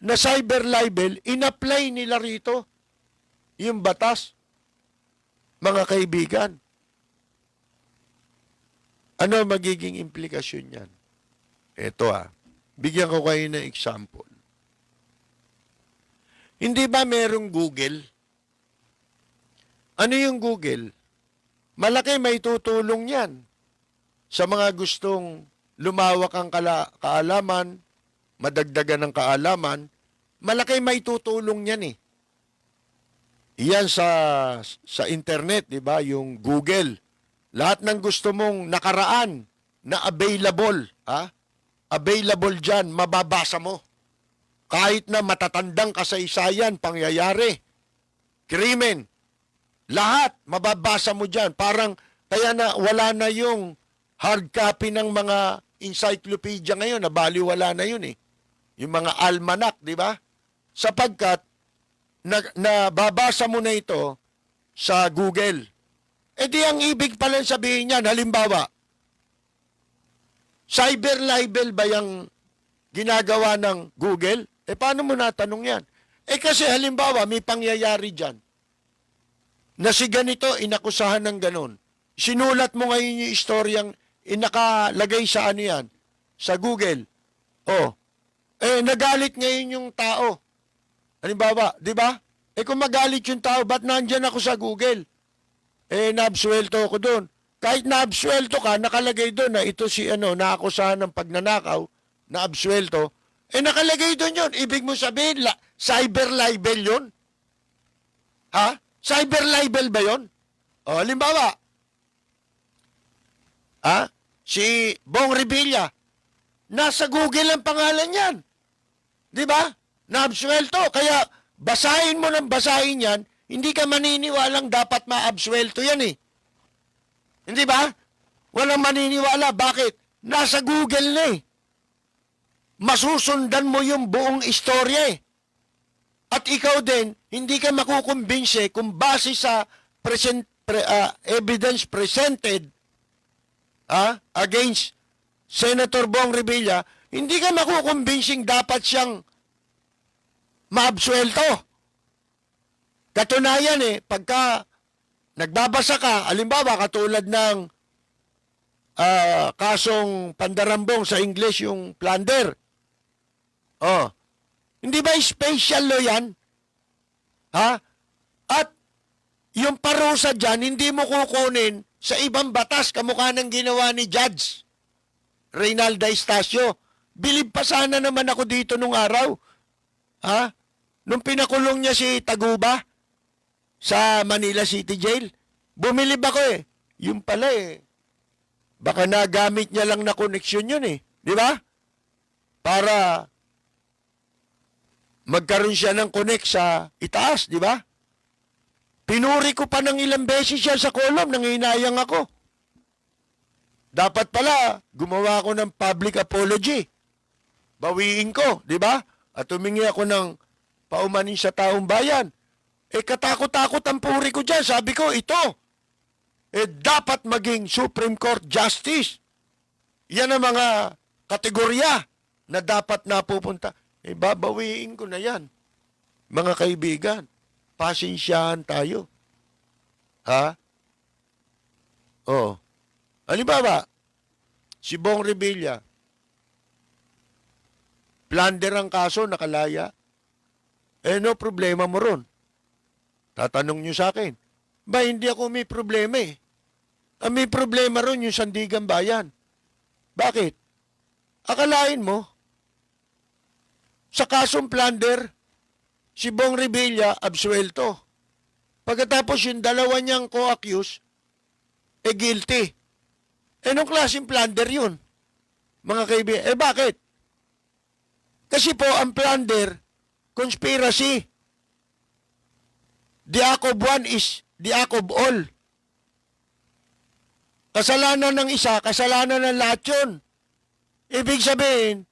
cyber libel, in-apply nila rito yung batas. Mga kaibigan. Ano magiging implikasyon yan? Ito bigyan ko kayo ng example. Hindi ba merong Google? Ano yung Google? Malaki may tutulong yan sa mga gustong lumawak ang kaalaman, madagdagan ng kaalaman. Malaki may tutulong yan eh. Iyan sa internet, di ba? Yung Google. Lahat ng gusto mong nakaraan na available, available dyan, mababasa mo. Kahit na matatandang kasaysayan, pangyayari, krimen, lahat, mababasa mo dyan. Parang, kaya na wala na yung hard copy ng mga encyclopedia ngayon, nabaliwala na yun eh. yung mga almanac, di ba? Sapagkat nababasa mo na ito sa Google. E di ang ibig pala sabihin niyan, halimbawa, cyber libel ba yung ginagawa ng Google? E paano mo natanong yan? Eh kasi halimbawa, may pangyayari dyan na si ganito inakusahan ng ganon. Sinulat mo ngayon yung istoryang inakalagay sa ano yan, sa Google. Oh, eh nagalit ngayon yung tao. Halimbawa, di ba? Eh kung magalit yung tao, ba't nandyan ako sa Google? Eh naabsuelto ako doon. Kahit naabsuelto ka, nakalagay doon na ito si naakusahan ng pagnanakaw, naabsuelto. Eh nakalagay doon yun. Ibig mo sabihin, cyber libel yun? Ha? Cyber libel ba yun? O, halimbawa, si Bong Revilla, nasa Google ang pangalan yan. Di ba? Naabsuelto. Kaya, basahin mo ng basahin yan, hindi ka maniniwalang dapat maabsuelto yan eh. Hindi ba? Walang maniniwala. Bakit? Nasa Google na eh. Masusundan mo yung buong istorya eh. At ikaw din, hindi ka makukumbinse kung base sa evidence presented against Senator Bong Revilla, hindi ka makukumbinsing dapat siyang maabsuelto. Katunayan eh, pagka nagbabasa ka, alimbawa katulad ng kasong pandarambong sa English, yung plunder. Oh, hindi ba special law yan? Ha? At yung parusa dyan, hindi mo kukunin sa ibang batas kamukha ng ginawa ni Judge Reynalda Estacio. Bilib pa sana naman ako dito nung araw. Ha? Nung pinakulong niya si Taguba sa Manila City Jail, bumilib ako eh. Yung pala eh. Baka nagamit niya lang na koneksyon yun eh. Di ba? Para magkaroon siya ng connect sa itaas, di ba? Pinuri ko pa ng ilang beses siya sa kolom, nanginayang ako. Dapat pala, gumawa ako ng public apology. Bawiin ko, di ba? At humingi ako ng paumanin sa taong bayan. Eh katakot-takot ang puri ko dyan. Sabi ko, ito, dapat maging Supreme Court Justice. Yan ang mga kategorya na dapat napupunta. Babawiin ko na yan. Mga kaibigan, pasensyahan tayo. Ha? Oh. Halimbawa, si Bong Revilla, plunder ang kaso, nakalaya. No problema mo ron. Tatanong nyo sa akin, ba hindi ako may problema eh. Ang may problema ron yung Sandigan Bayan. Bakit? Akalain mo, sa kasong plunder, si Bong Revilla absuelto. Pagkatapos yung dalawa niyang co-accused, guilty. Anong klaseng plunder yun? Mga kaibigan, bakit? Kasi po, ang plunder, conspiracy. The act of one is the act of all. Kasalanan ng isa, kasalanan ng lahat yun. Ibig sabihin,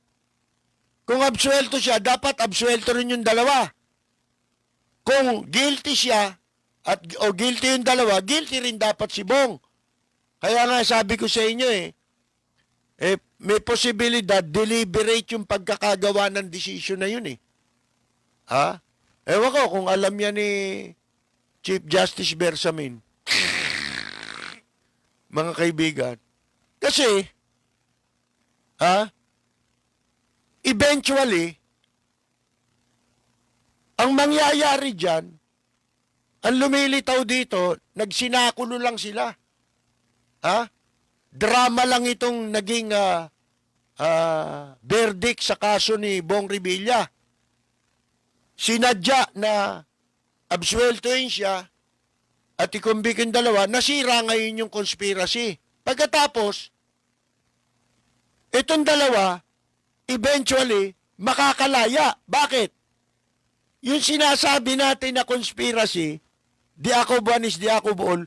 kung absuelto siya, dapat absuelto rin yung dalawa. Kung guilty siya, o guilty yung dalawa, guilty rin dapat si Bong. Kaya nga sabi ko sa inyo may posibilidad, deliberate yung pagkakagawa ng desisyon na yun eh. Ha? Ewan ko kung alam yan ni Chief Justice Bersamin. Mga kaibigan. Kasi, eventually, ang mangyayari dyan, ang lumilitaw dito, nagsinakulo lang sila. Drama lang itong naging verdict sa kaso ni Bong Revilla. Sinadya na absueltoin siya at ikumbik yung dalawa, nasira ngayon yung conspiracy. Pagkatapos, itong dalawa, eventually, makakalaya. Bakit? Yung sinasabi natin na conspiracy, the act of one is the act of all,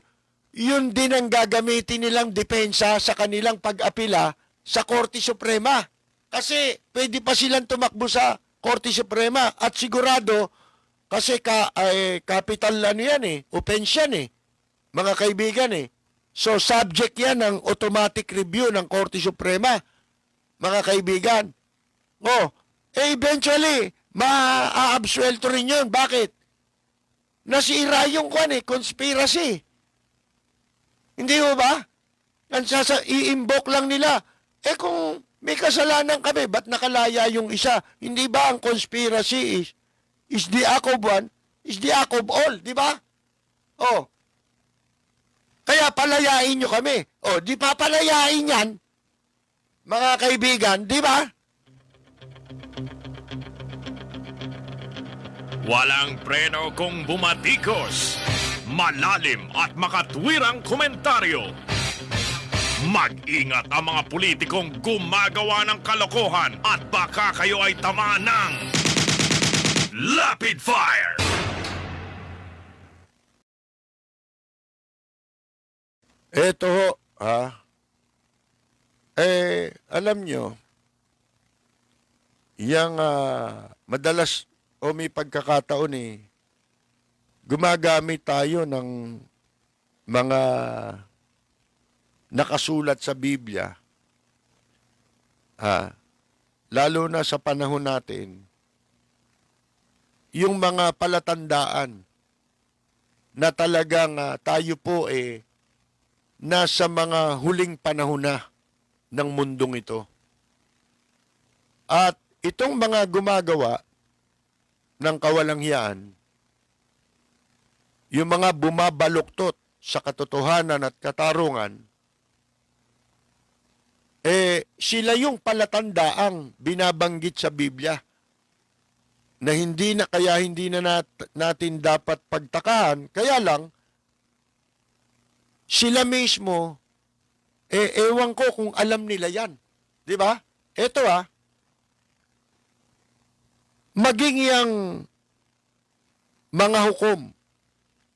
yun din ang gagamitin nilang depensa sa kanilang pag-apila sa Korte Suprema. Kasi pwede pa silang tumakbo sa Korte Suprema at sigurado kasi capital ano yan offense yan mga kaibigan So subject yan ng automatic review ng Korte Suprema, mga kaibigan. Eventually, maaabsuelto rin yun. Bakit? Nasira yung conspiracy. Hindi mo ba? I-invoke lang nila. Kung may kasalanan kami, ba't nakalaya yung isa? Hindi ba ang conspiracy is the act of one, is the act of all, di ba? Kaya palayain nyo kami. Di pa palayain yan, mga kaibigan, di ba? Walang preno kung bumatikos. Malalim at makatwirang komentaryo. Mag-ingat ang mga politikong gumagawa ng kalokohan at baka kayo ay tamaan ng Rapid Fire! Eto ho, alam nyo, madalas may pagkakataon gumagamit tayo ng mga nakasulat sa Biblia, lalo na sa panahon natin, yung mga palatandaan na talagang tayo po nasa mga huling panahon na ng mundong ito. At itong mga gumagawa ng kawalanghiyaan, yung mga bumabaluktot sa katotohanan at katarungan, sila yung palatandaang binabanggit sa Biblia na hindi na natin dapat pagtakahan. Kaya lang, sila mismo, ewan ko kung alam nila yan. Di ba? Ito maging yung mga hukom,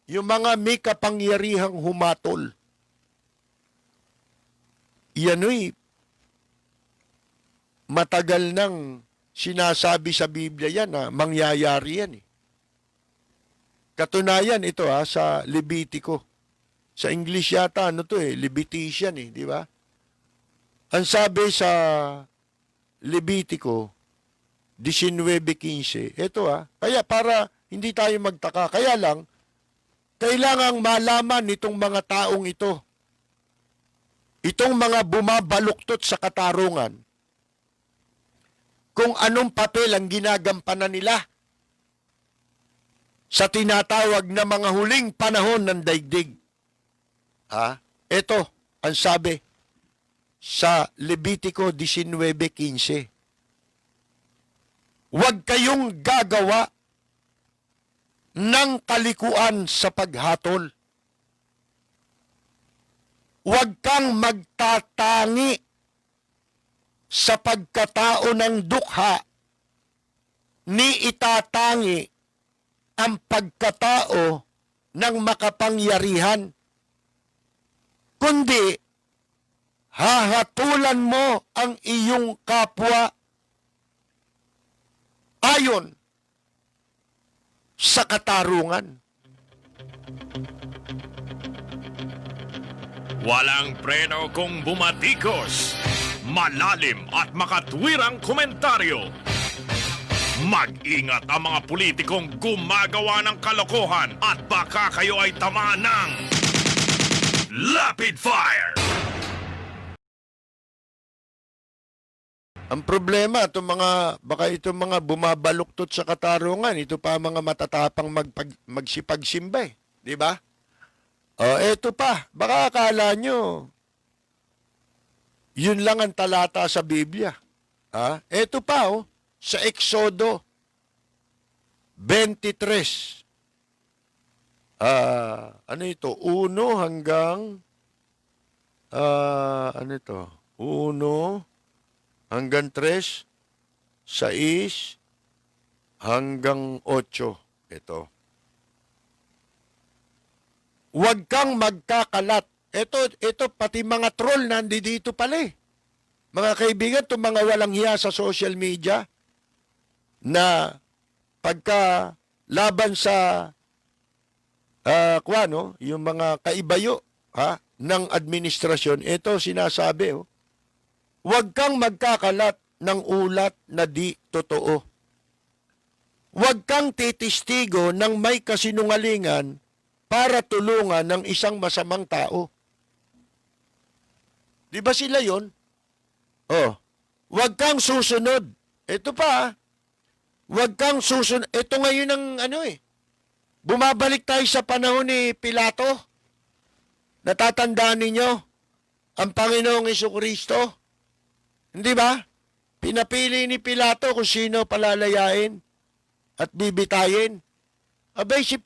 yung mga may kapangyarihang humatol, yan matagal nang sinasabi sa Biblia yan na mangyayari yan Katunayan ito sa Levitico. Sa English yata Levitian di ba? Ang sabi sa Levitico 19:15, ito kaya para hindi tayo magtaka, kaya lang kailangang malaman nitong mga taong ito, itong mga bumabaluktot sa katarungan, kung anong papel ang ginagampanan nila sa tinatawag na mga huling panahon ng daigdig. Ito ang sabi sa Levitico 19:15. Huwag kayong gagawa ng kalikuan sa paghatol. Huwag kang magtatangi sa pagkatao ng dukha, ni itatangi ang pagkatao ng makapangyarihan, kundi hahatulan mo ang iyong kapwa ayon sa katarungan. Walang preno kung bumatikos. Malalim at makatwirang komentaryo. Mag-ingat ang mga politikong gumagawa ng kalokohan at baka kayo ay tamaan ng Rapid Fire! Ang problema, baka itong mga bumabaluktot sa katarungan, ito pa mga matatapang magsipagsimba di ba? Eto pa, baka akala nyo, yun lang ang talata sa Biblia. Eto pa, sa Exodo 23. 1 hanggang 1 hanggang 3, 6 hanggang 8. Ito. Huwag kang magkakalat. Ito pati mga troll nandito pala Mga kaibigan, itong mga walang hiya sa social media na pagka laban sa yung mga kaibayo ng administrasyon, ito sinasabi, huwag kang magkakalat ng ulat na di totoo. Huwag kang titistigo ng may kasinungalingan para tulungan ng isang masamang tao. Di ba sila yon? Oh, huwag kang susunod. Ito pa, huwag kang susunod. Ito ngayon ang bumabalik tayo sa panahon ni Pilato. Natatandaan ninyo ang Panginoong Jesucristo? Hindi ba? Pinapili ni Pilato kung sino palalayain at bibitayin. Abay, si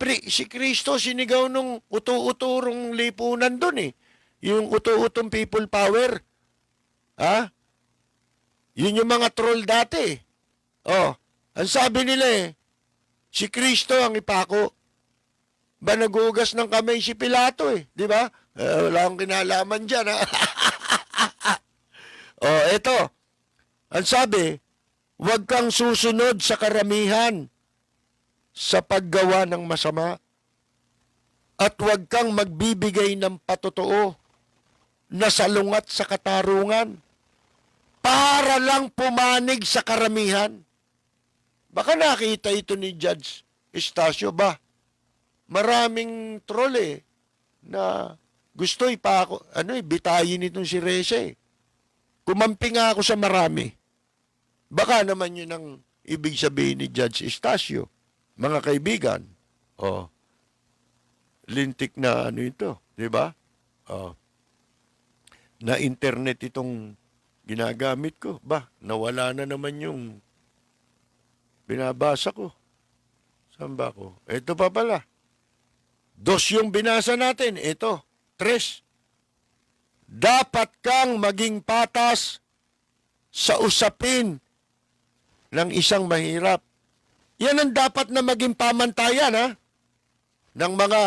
Kristo sinigaw nung utu-uturong lipunan doon Yung utu-utong people power. Yun yung mga troll dati. Ang sabi nila si Kristo ang ipako. Ba nagugas ng kamay si Pilato di ba? Wala akong kinalaman dyan eto. Ang sabi, huwag kang susunod sa karamihan sa paggawa ng masama at huwag kang magbibigay ng patotoo na salungat sa katarungan para lang pumanig sa karamihan. Baka nakita ito ni Judge Estacio ba? Maraming troll na gusto bitayin itong si Reza Kumampi nga ako sa marami. Baka naman yun ang ibig sabihin ni Judge Estacio. Mga kaibigan, lintik na ito, di ba? Na internet itong ginagamit ko. Nawala na naman yung binabasa ko. Saan ba ako? Ito pa pala. 2 yung binasa natin. Ito, 3. Dapat kang maging patas sa usapin ng isang mahirap. Yan ang dapat na maging pamantayan ng mga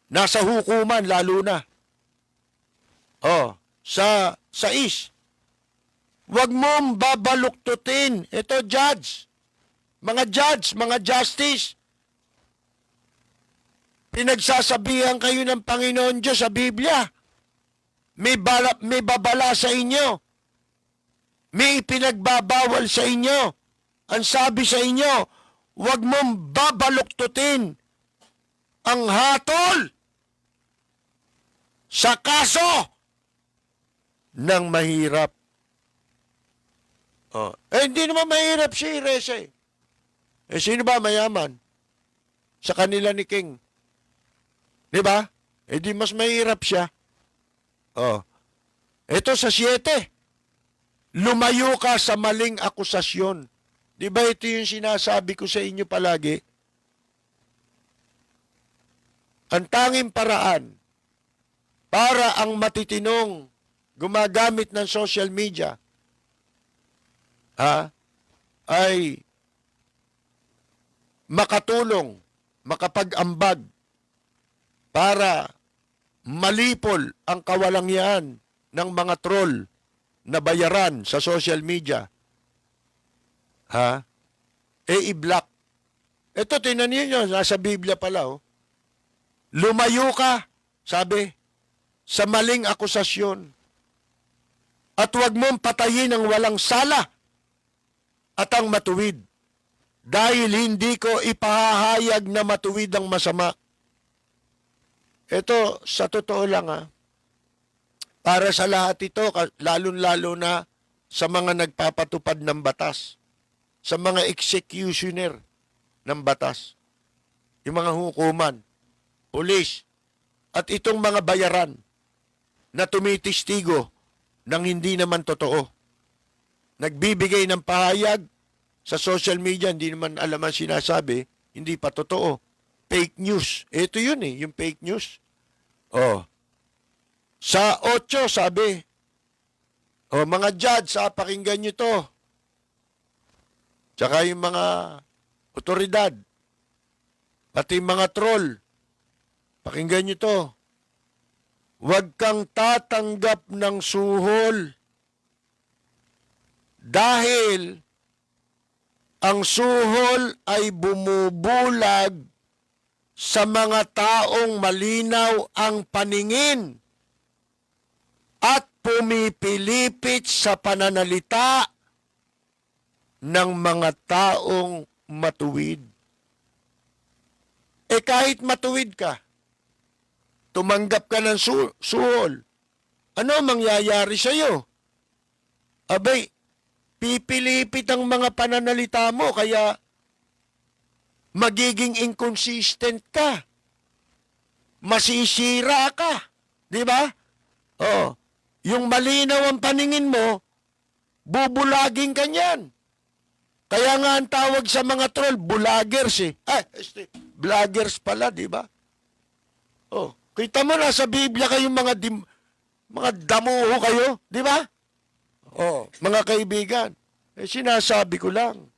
nasa hukuman lalo na. Sa 6. Huwag mong babaluktutin. Ito, judge, mga justice. Pinagsasabihan kayo ng Panginoon Diyos sa Biblia. May babala sa inyo. May ipinagbabawal sa inyo. Ang sabi sa inyo, huwag mong babaluktutin ang hatol sa kaso ng mahirap. Hindi naman mahirap si Reza sino ba mayaman? Sa kanila ni King. Di ba? Di mas mahirap siya. Ito sa 7. Lumayo ka sa maling akusasyon. Di ba ito yung sinasabi ko sa inyo palagi? Ang tanging paraan para ang matitinong gumagamit ng social media ay makatulong, makapag-ambag para malipol ang kawalangyaan ng mga troll na bayaran sa social media. I-block. Ito, tinan niyo, nasa Biblia pala. Lumayo ka, sabi, sa maling akusasyon. At huwag mong patayin ang walang sala at ang matuwid. Dahil hindi ko ipahahayag na matuwid ang masama. Ito, sa totoo lang para sa lahat ito, lalong-lalo na sa mga nagpapatupad ng batas, sa mga executioner ng batas, yung mga hukuman, pulis, at itong mga bayaran na tumitistigo ng hindi naman totoo. Nagbibigay ng pahayag sa social media, hindi naman alam ang sinasabi, hindi pa totoo. Fake news. Ito yun yung fake news. Sa 8, sabi, mga judge, pakinggan nyo to. Tsaka yung mga otoridad, pati mga troll, pakinggan nyo to. Huwag kang tatanggap ng suhol Dahil ang suhol ay bumubulag sa mga taong malinaw ang paningin at pumipilipit sa pananalita ng mga taong matuwid. Kahit matuwid ka, tumanggap ka ng suhol, ano mangyayari sa iyo? Abay, pipilipit ang mga pananalita mo, kaya magiging inconsistent ka. Masisira ka. Di ba? Oh, yung malinaw ang paningin mo, bubulaging ka niyan. Kaya nga ang tawag sa mga troll, bulagers eh. Vloggers pala, di ba? Oh, kita mo na sa Biblia kayong mga damuho kayo, di ba? Oh, mga kaibigan, sinasabi ko lang.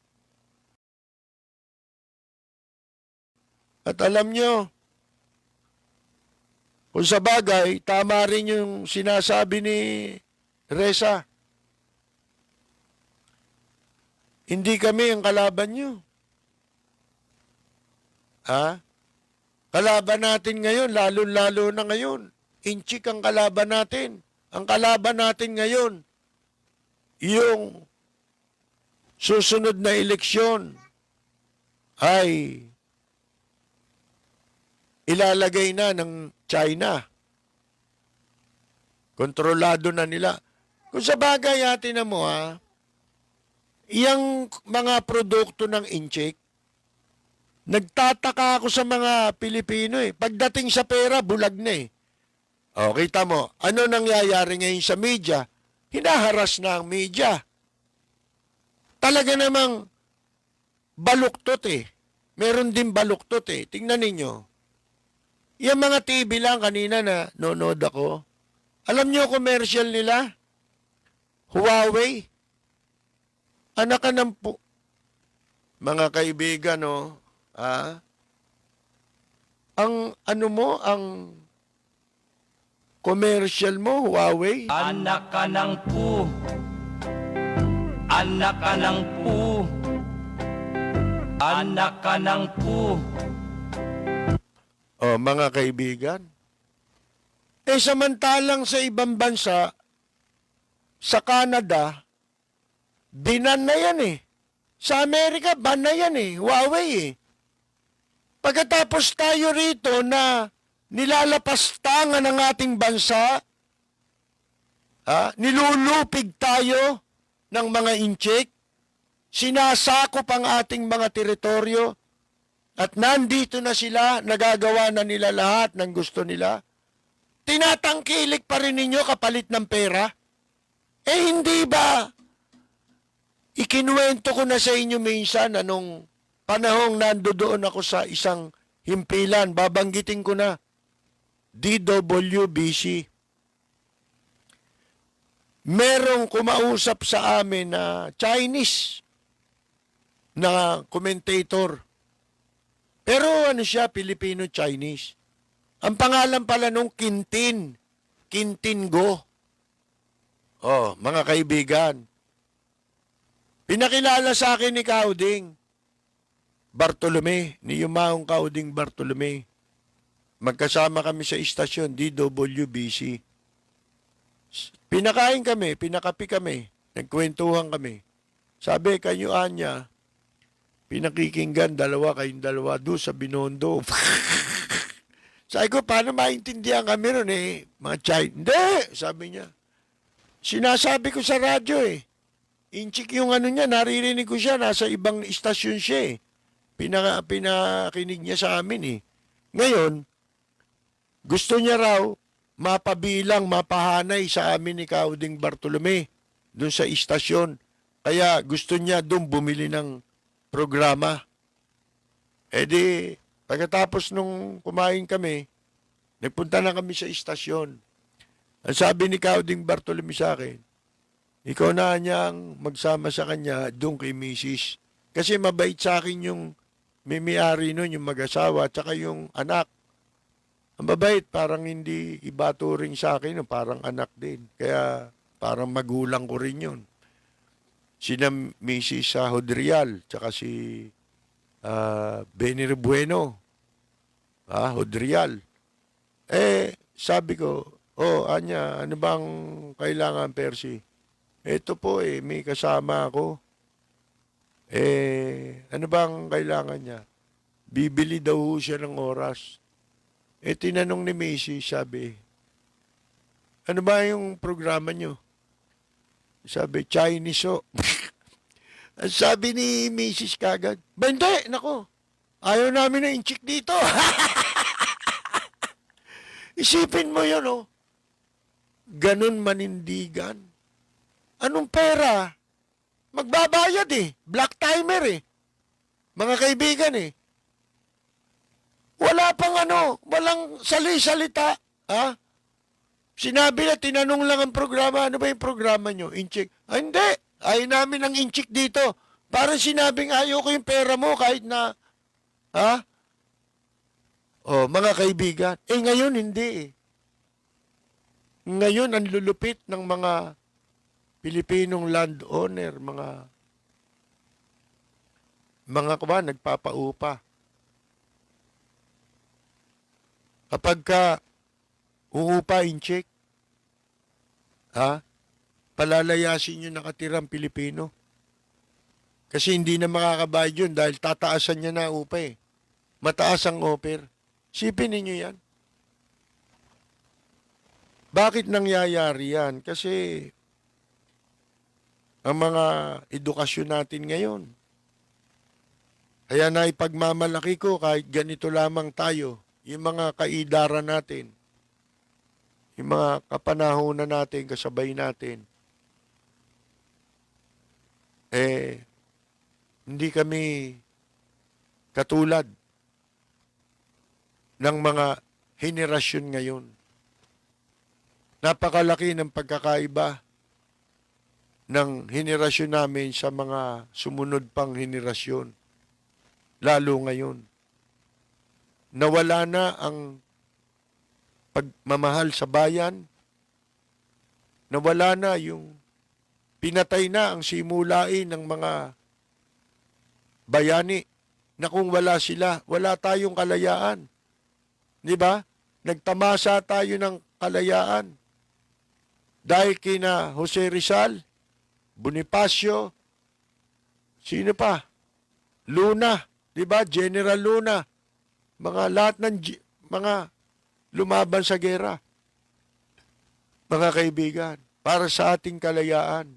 At alam nyo, kung sa bagay, tama rin yung sinasabi ni Reza. Hindi kami ang kalaban nyo. Ha? Kalaban natin ngayon, lalo-lalo na ngayon. Inchik ang kalaban natin. Ang kalaban natin ngayon, yung susunod na eleksyon ay ilalagay na ng China. Kontrolado na nila. Kung sa bagay atin na mo iyang mga produkto ng Inchik, nagtataka ako sa mga Pilipino Pagdating sa pera, bulag na O, kita mo, ano nangyayari ngayon sa media? Hinaharas na ang media. Talaga namang baluktot Meron din baluktot Tingnan ninyo. Yung mga TV lang kanina na nonood ako. Alam nyo commercial nila? Huawei. Anak ka ng mga kaibigan, ang ang commercial mo, Huawei? Anak ka ng pu. Anak ka ng pu. Anak ka ng pu. Oh, mga kaibigan. Samantalang sa ibang bansa, sa Canada, binan na yan Sa Amerika, ban na yan Huawei Pagkatapos tayo rito na nilalapastangan ng ating bansa, nilulupig tayo ng mga inchik, sinasakop ang ating mga teritoryo, at nandito na sila, nagagawa na nila lahat ng gusto nila. Tinatangkilik pa rin ninyo kapalit ng pera? Hindi ba? Ikinuwento ko na sa inyo minsan anong panahong nandoon ako sa isang himpilan, babanggitin ko na, DWBC. Merong kumausap sa amin na Chinese na commentator. Pero ano siya, Filipino-Chinese. Ang pangalan pala nung Quintin. Quintin Go. Oh, mga kaibigan. Pinakilala sa akin ni Kauding Bartolome, ni Yumaong Kauding Bartolome. Magkasama kami sa istasyon, DWBC. Pinakain kami, pinakapi kami, nagkwentuhan kami. Sabi, kanyo Anya, pinakikinggan, kayong dalawa doon sa Binondo. Sabi ko, paano maintindihan kami ron mga Chinese? Hindi, sabi niya. Sinasabi ko sa radyo Inchik yung niya, naririnig ko siya, nasa ibang istasyon siya Pinakinig niya sa amin Ngayon, gusto niya raw mapabilang, mapahanay sa amin ni Kauding Bartolome doon sa istasyon. Kaya gusto niya doon bumili ng programa. Di, pagkatapos nung kumain kami, nagpunta na kami sa istasyon. Ang sabi ni Kauding Bartolome sa akin, ikaw na niyang magsama sa kanya doon kay Mrs. Kasi mabait sa akin yung may-ari nun, yung mag-asawa, at saka yung anak. Ang mabait, parang hindi iba turing sa akin, parang anak din. Kaya parang magulang ko rin yun. sina Mrs. Hodrial, tsaka si Benny Rebueno, Hodrial. Sabi ko, Anya, ano bang kailangan, Percy? Ito po may kasama ako. Ano bang kailangan niya? Bibili daw ho siya ng oras. Tinanong ni Macy, sabi, ano ba yung programa niyo? Sabi, Chinese ho. Ang sabi ni Mrs. kagad, ba hindi, nako, ayaw namin na inchik dito. Isipin mo yun, oh. Ganun manindigan. Anong pera? Magbabayad Black timer Mga kaibigan Wala pang walang sali-salita. Sinabi na, tinanong lang ang programa, ano ba yung programa nyo? Inchik. Hindi. Ayaw namin ng inchik dito. Parang sinabing ayaw ko yung pera mo kahit na, mga kaibigan. Ngayon hindi Ngayon, ang lulupit ng mga Pilipinong landowner, mga nagpapaupa. Kapag ka uupa incheck, palalayasin yung nakatirang Pilipino. Kasi hindi na makakabayad yun dahil tataasan niya na upa Mataas ang offer. Sipin ninyo yan. Bakit nangyayari yan? Kasi ang mga edukasyon natin ngayon, kaya na ipagmamalaki ko kahit ganito lamang tayo, yung mga kaidaran natin, yung mga kapanahonan natin, kasabay natin, hindi kami katulad ng mga henerasyon ngayon. Napakalaki ng pagkakaiba ng henerasyon namin sa mga sumunod pang henerasyon. Lalo ngayon. Nawala na ang pagmamahal sa bayan. Nawala na yung pinatay na ang simulain ng mga bayani na kung wala sila, wala tayong kalayaan. Di ba? Nagtamasa tayo ng kalayaan. Dahil kina Jose Rizal, Bonifacio, sino pa? Luna, di ba? General Luna. Mga lahat ng mga lumaban sa gera. Mga kaibigan, para sa ating kalayaan.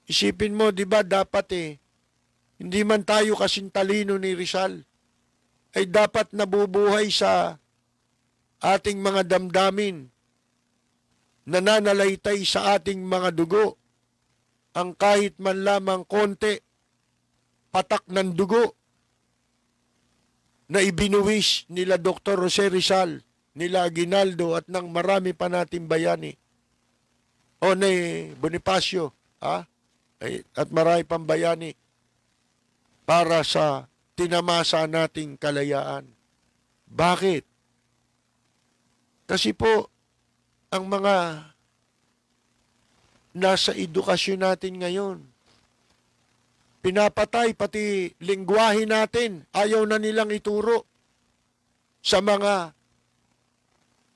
Isipin mo, di ba, dapat hindi man tayo kasing talino ni Rizal, ay dapat nabubuhay sa ating mga damdamin, nananalaytay sa ating mga dugo, ang kahit man lamang konti, patak ng dugo, na ibinuwis nila Dr. Jose Rizal, nila Aguinaldo at ng marami pa nating bayani. O ni Bonifacio, at marami pang bayani para sa tinamasa nating kalayaan. Bakit? Kasi po, ang mga nasa edukasyon natin ngayon, pinapatay pati lingwahe natin, ayaw na nilang ituro sa mga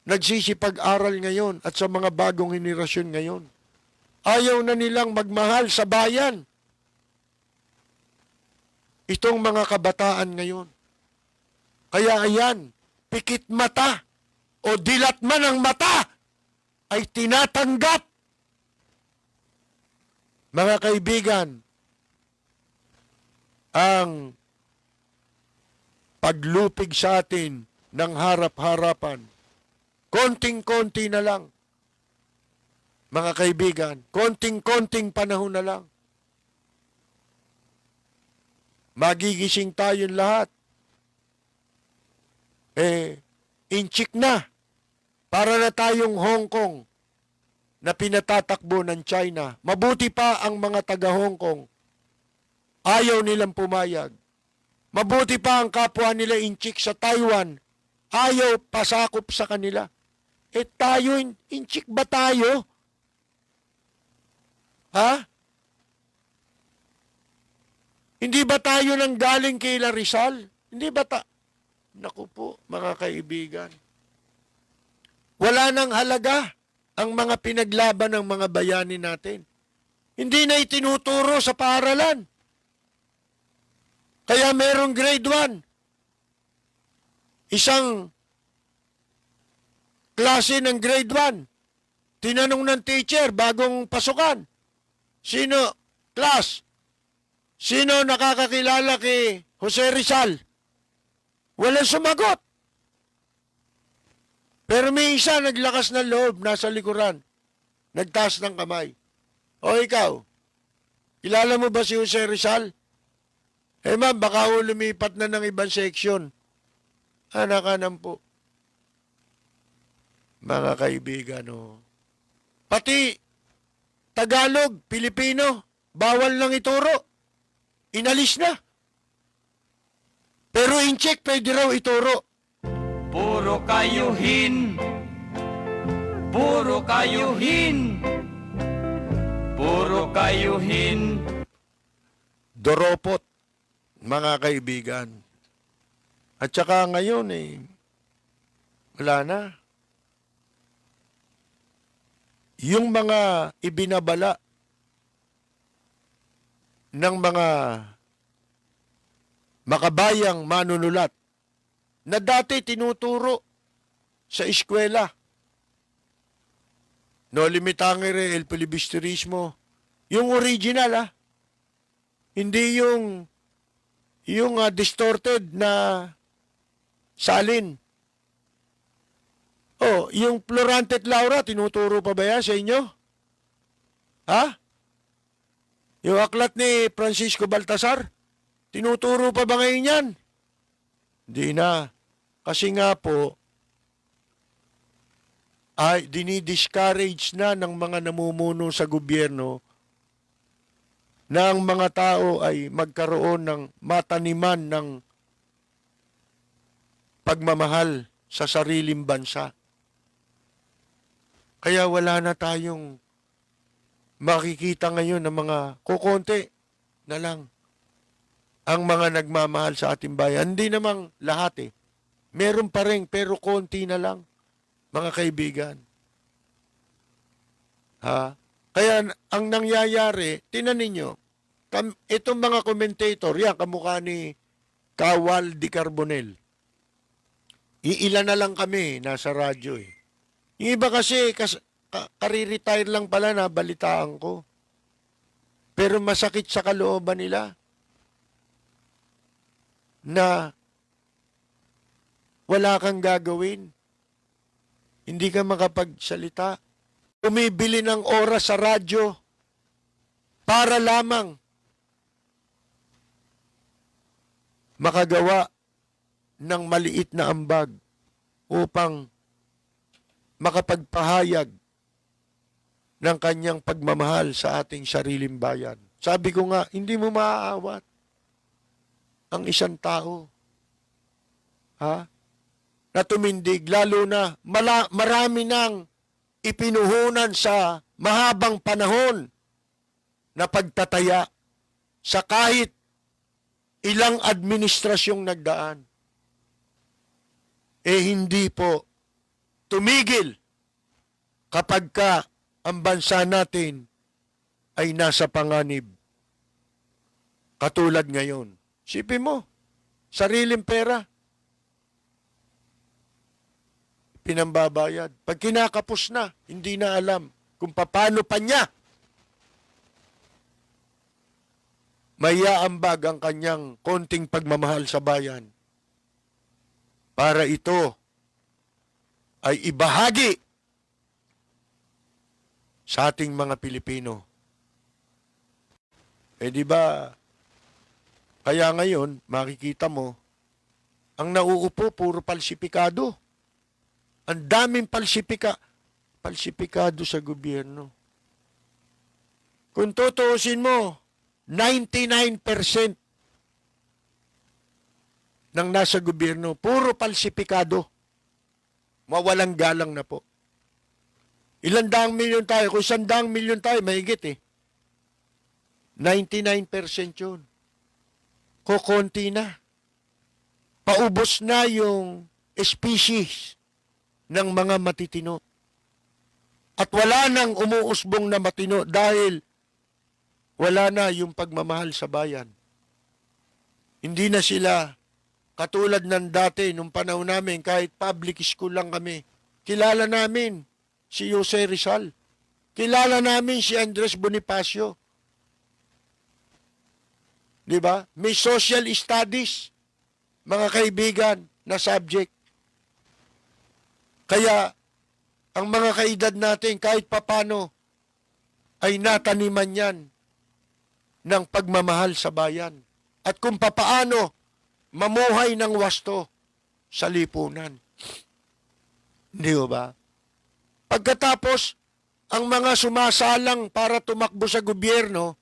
nagsisipag-aral ngayon at sa mga bagong henerasyon ngayon. Ayaw na nilang magmahal sa bayan. Itong mga kabataan ngayon. Kaya ayan, pikit mata o dilat man ang mata ay tinatanggap. Mga kaibigan, ang paglupig sa atin ng harap-harapan, konting-konti na lang. Mga kaibigan, konting-konting panahon na lang. Magigising tayong lahat. Inchik na. Para na tayong Hong Kong na pinatatakbo ng China. Mabuti pa ang mga taga-Hong Kong. Ayaw nilang pumayag. Mabuti pa ang kapwa nila inchik sa Taiwan. Ayaw pasakop sa kanila. Tayo, inchik ba tayo? Hindi ba tayo nang galing kay Rizal? Hindi ba Naku po, mga kaibigan. Wala nang halaga ang mga pinaglaban ng mga bayani natin. Hindi na itinuturo sa paaralan. Kaya merong grade 1. Isang klase ng grade 1. Tinanong ng teacher bagong pasukan. Sino nakakakilala kay Jose Rizal? Walang sumagot. Pero may isa naglakas ng loob, nasa likuran. Nagtaas ng kamay. O ikaw, kilala mo ba si Jose Rizal? Eh ma'am, baka lumipat na ng ibang section. Anakanan po. Mga kaibigan, pati Tagalog, Pilipino, bawal nang ituro. Inalis na. Pero in check, pwede raw ituro. Puro kayuhin. Puro kayuhin. Puro kayuhin. Doropot, mga kaibigan. At saka ngayon wala na. Yung mga ibinabala ng mga makabayang manunulat na dati tinuturo sa eskwela. No limitangere el filibusterismo. Yung original, hindi yung distorted na salin. Oh, yung Florante at Laura, tinuturo pa ba yan sa inyo? Ha? Yung aklat ni Francisco Baltasar, tinuturo pa ba ngayon yan? Hindi na. Kasi nga po, ay dinidiscourage na ng mga namumuno sa gobyerno na ang mga tao ay magkaroon ng mataniman ng pagmamahal sa sariling bansa. Kaya wala na tayong makikita ngayon ng mga kukonti na lang ang mga nagmamahal sa ating bayan. Hindi namang lahat Meron pa rin, pero konti na lang, mga kaibigan. Kaya ang nangyayari, tinan ninyo, itong mga commentator, yan, kamukha ni Kawal Di Carbonel. Iilan na lang kami, nasa radyo Yung iba kasi, kari-retire lang pala, nabalitaan ko. Pero masakit sa kalooban nila na wala kang gagawin. Hindi ka makapagsalita. Umibili ng oras sa radyo para lamang makagawa ng maliit na ambag upang makapagpahayag ng kanyang pagmamahal sa ating sariling bayan. Sabi ko nga, hindi mo maaawat ang isang tao. Na tumindig, lalo na marami nang ipinuhunan sa mahabang panahon na pagtataya sa kahit ilang administrasyong nagdaan. Hindi po tumigil kapag ang bansa natin ay nasa panganib. Katulad ngayon. Sipin mo, sariling pera, pinambabayad. Pag kinakapos na, hindi na alam kung paano pa niya maiaambag ang kanyang konting pagmamahal sa bayan para ito ay ibahagi sa ating mga Pilipino. Di ba, kaya ngayon, makikita mo, ang nauupo, puro palsipikado. Ang daming palsipikado sa gobyerno. Kung tutuusin mo, 99% ng nasa gobyerno, puro palsipikado. Mawalang galang na po. Ilan daang milyon tayo? Kung 100 milyon tayo, mahigit 99% yun. kokonti na. Paubos na yung species ng mga matitino. At wala nang umuusbong na matino dahil wala na yung pagmamahal sa bayan. Hindi na sila katulad ng dati nung panahon namin kahit public school lang kami. Kilala namin si Jose Rizal. Kilala namin si Andres Bonifacio. Di ba? May social studies, mga kaibigan, na subject. Kaya, ang mga kaedad natin, kahit papano, ay nataniman yan ng pagmamahal sa bayan. At kung papaano mamuhay ng wasto sa lipunan. Hindi ba? Pagkatapos, ang mga sumasalang para tumakbo sa gobyerno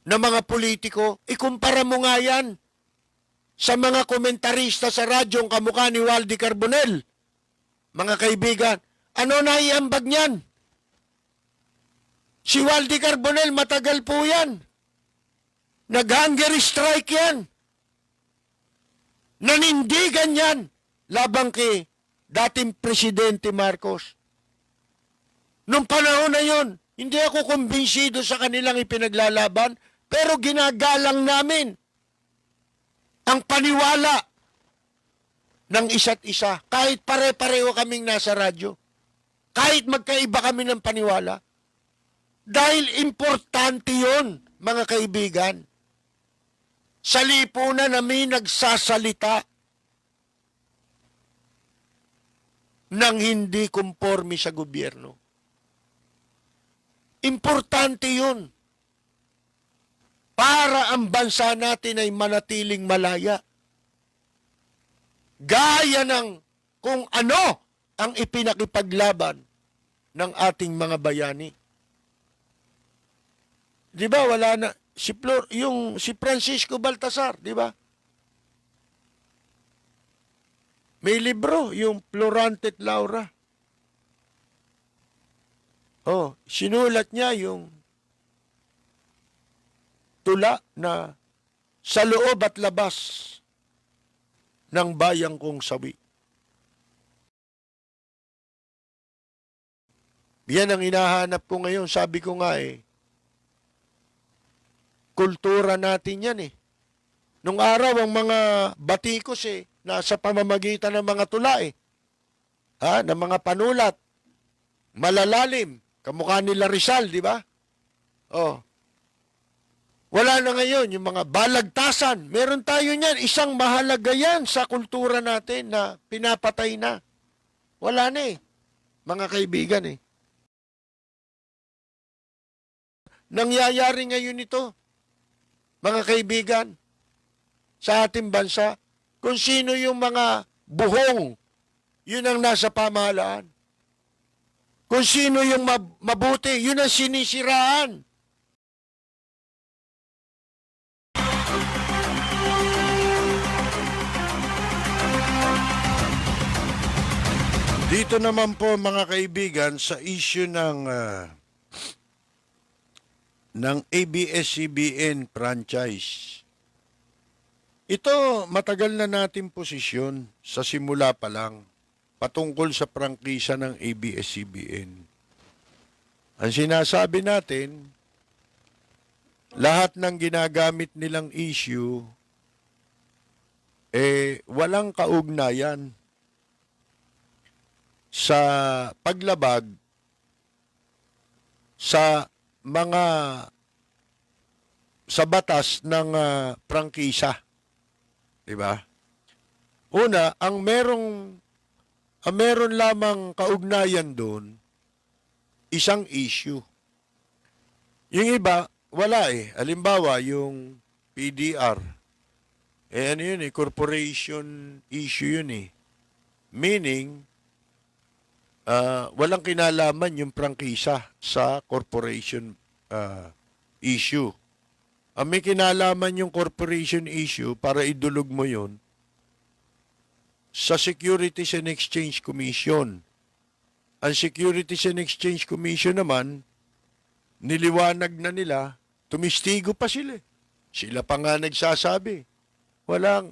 na mga politiko, ikumpara mo nga yan sa mga komentarista sa radyong kamukha ni Waldy Carbonell. Mga kaibigan, ano na iambag niyan? Si Waldy Carbonell, matagal po yan. Nag-hunger strike yan. Nanindigan yan labang kay dating Presidente Marcos. Nung panahon na yon, hindi ako kumbinsido sa kanilang ipinaglalaban, pero ginagalang namin ang paniwala ng isa't isa. Kahit pare-pareho kaming nasa radyo. Kahit magkaiba kami ng paniwala. Dahil importante yon, mga kaibigan. Sa lipunan na may nagsasalita ng hindi kumporme sa gobyerno. Importante yun. Para ang bansa natin ay manatiling malaya. Gaya ng kung ano ang ipinakipaglaban ng ating mga bayani. Di ba wala na si Francisco Baltasar, di ba? May libro, yung Florante at Laura. Oh, sinulat niya yung tula na sa loob at labas ng bayang kong sawi. Yan ang hinahanap ko ngayon. Sabi ko nga kultura natin yan Nung araw, ang mga batikos nasa pamamagitan ng mga tula ng mga panulat, malalalim, kamukha nila Rizal, di ba? Oh. Wala na ngayon, yung mga balagtasan. Meron tayo niyan, isang mahalaga yan sa kultura natin na pinapatay na. Wala na mga kaibigan Nangyayari ngayon ito, mga kaibigan, sa ating bansa, kung sino yung mga buhong, yun ang nasa pamahalaan. Kung sino yung mabuti, yun ang sinisiraan. Dito naman po mga kaibigan sa issue ng ABS-CBN franchise. Ito matagal na natin posisyon sa simula pa lang patungkol sa prangkisa ng ABS-CBN. Ang sinasabi natin, lahat ng ginagamit nilang issue walang kaugnayan sa paglabag sa batas ng prangkisa. Diba? Una, ang meron lamang kaugnayan doon, isang issue. Yung iba, wala Halimbawa, yung PDR. Ano yun corporation issue yun Meaning, walang kinalaman yung prangkisa sa corporation issue. Ang may kinalaman yung corporation issue para idulog mo yon sa Securities and Exchange Commission. Ang Securities and Exchange Commission naman, niliwanag na nila, tumistigo pa sila Sila pa nga nagsasabi, wala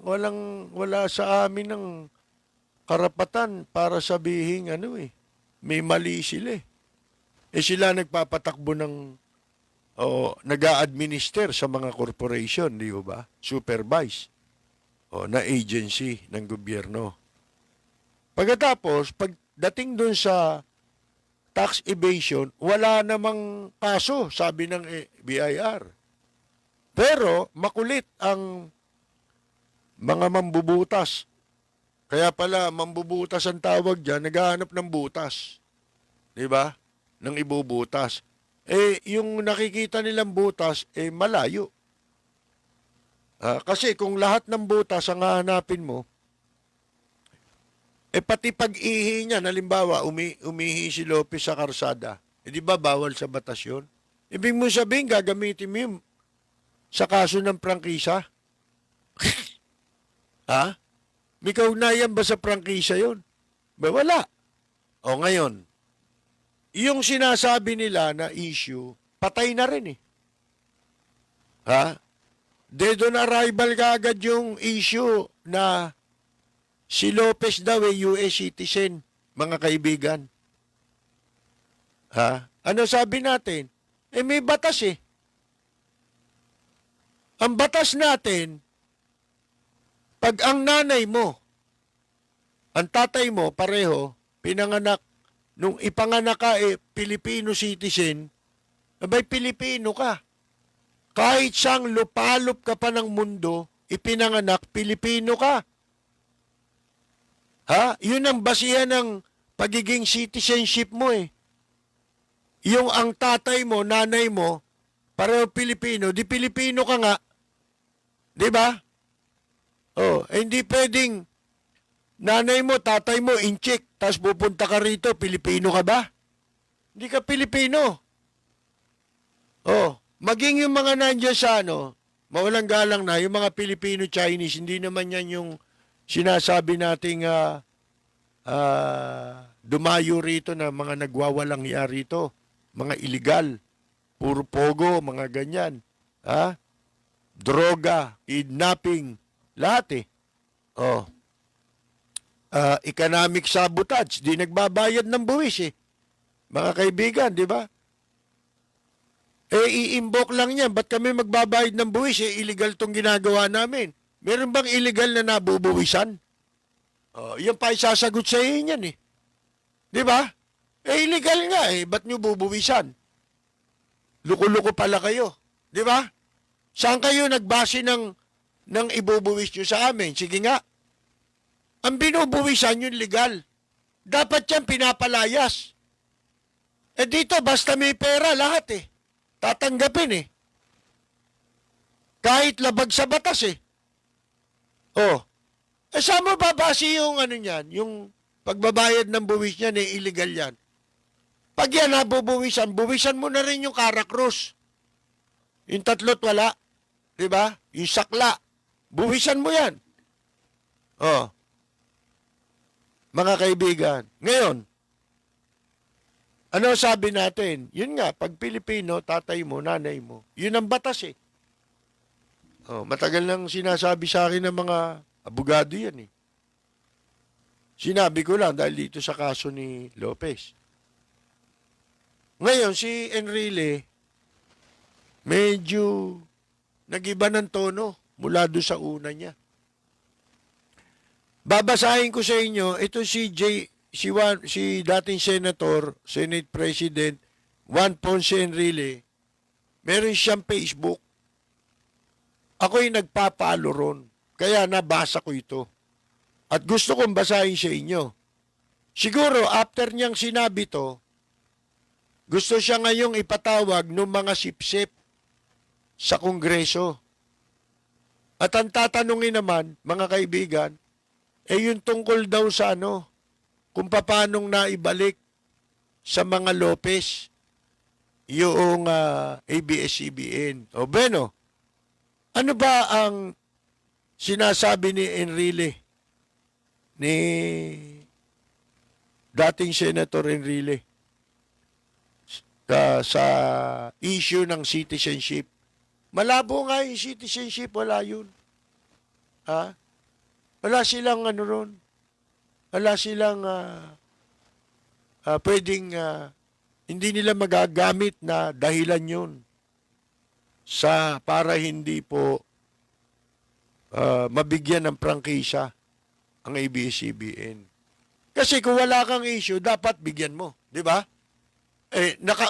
sa amin ng karapatan para sabihin may mali sila eh. Sila nagpapatakbo ng nag-a-administer sa mga corporation, di ba? Supervise na agency ng gobyerno. Pagkatapos, pagdating dun sa tax evasion, wala namang kaso, sabi ng BIR. Pero makulit ang mga mambubutas. Kaya pala, mambubutas ang tawag dyan, naghahanap ng butas. Di ba? Ng ibubutas. Yung nakikita nilang butas, malayo. Kasi kung lahat ng butas ang hahanapin mo, pati pag-ihi niya, halimbawa, umihi si Lopez sa karsada, di ba bawal sa batas yun? Ibig mo sabihin, gagamitin mo yun sa kaso ng prangkisa? Ha? May kaugnayan ba sa prangkisa yun? Ba, wala. O ngayon, yung sinasabi nila na issue, patay na rin eh. Ha? Dead on arrival kaagad yung issue na si Lopez daw US citizen, mga kaibigan. Ha? Ano sabi natin? May batas eh. Ang batas natin, pag ang nanay mo, ang tatay mo, pareho, pinanganak, nung ipanganak ka Filipino citizen, abay Pilipino ka. Kahit sang lupalop ka pa ng mundo, ipinanganak, Pilipino ka. Ha? Yun ang basihan ng pagiging citizenship mo eh. Yung ang tatay mo, nanay mo, pareho Pilipino, di Pilipino ka nga. Di ba? Hindi pwedeng nanay mo, tatay mo, inchik, tapos pupunta ka rito, Pilipino ka ba? Hindi ka Pilipino. Maging yung mga nandiyan sa mawalang galang na, yung mga Filipino-Chinese, hindi naman yan yung sinasabi nating dumayo rito na mga nagwawalang iya rito, mga illegal, puro pogo, mga ganyan. Ha? Droga, kidnapping, lahat eh. Economic sabotage, di nagbabayad ng buwis eh. Mga kaibigan, di ba? I-invoke lang yan, ba't kami magbabayad ng buwis illegal tong ginagawa namin. Meron bang illegal na nabubuwisan? Yan pa isasagot sa inyo yan eh. Di ba? Illegal nga eh, ba't nyo bubuwisan? Luko-luko pala kayo. Di ba? Saan kayo nagbase ng ibubuwis nyo sa amin? Sige nga. Ang binubuwisan yun legal. Dapat yan pinapalayas. Dito, basta may pera, lahat eh. Tatanggapin eh. Kahit labag sa batas eh. Saan mo babase yung niyan? Yung pagbabayad ng buwis niyan illegal yan. Pag yan nabubuwisan, buwisan mo na rin yung Caracross. Yung tatlot wala. Diba? Yung sakla. Buwisan mo yan. Mga kaibigan. Ngayon, ano sabi natin? Yun nga, pag Pilipino, tatay mo, nanay mo, yun ang batas eh. Matagal nang sinasabi sa akin ng mga abogado yan eh. Sinabi ko lang dahil dito sa kaso ni Lopez. Ngayon, si Enrile, medyo nag-iba ng tono mula doon sa una niya. Babasahin ko sa inyo, ito si dating Senator, Senate President, Juan Ponce Enrile, meron siyang Facebook. Ako'y nagpapalo ron, kaya nabasa ko ito. At gusto kong basahin sa inyo. Siguro, after niyang sinabi to, gusto siya ngayong ipatawag ng mga sipsip sa Kongreso. At ang tatanungin naman, mga kaibigan, yung tungkol daw sa kung paanong naibalik sa mga Lopez yung ABS-CBN. Beno, ano ba ang sinasabi ni Enrile, ni dating Senator Enrile, sa issue ng citizenship Malabo nga yung citizenship, wala yun. Ha? Wala silang ano ron. Wala silang pwedeng hindi nila magagamit na dahilan yun para hindi po mabigyan ng prangkisa ang ABS-CBN. Kasi kung wala kang issue, dapat bigyan mo. Di ba?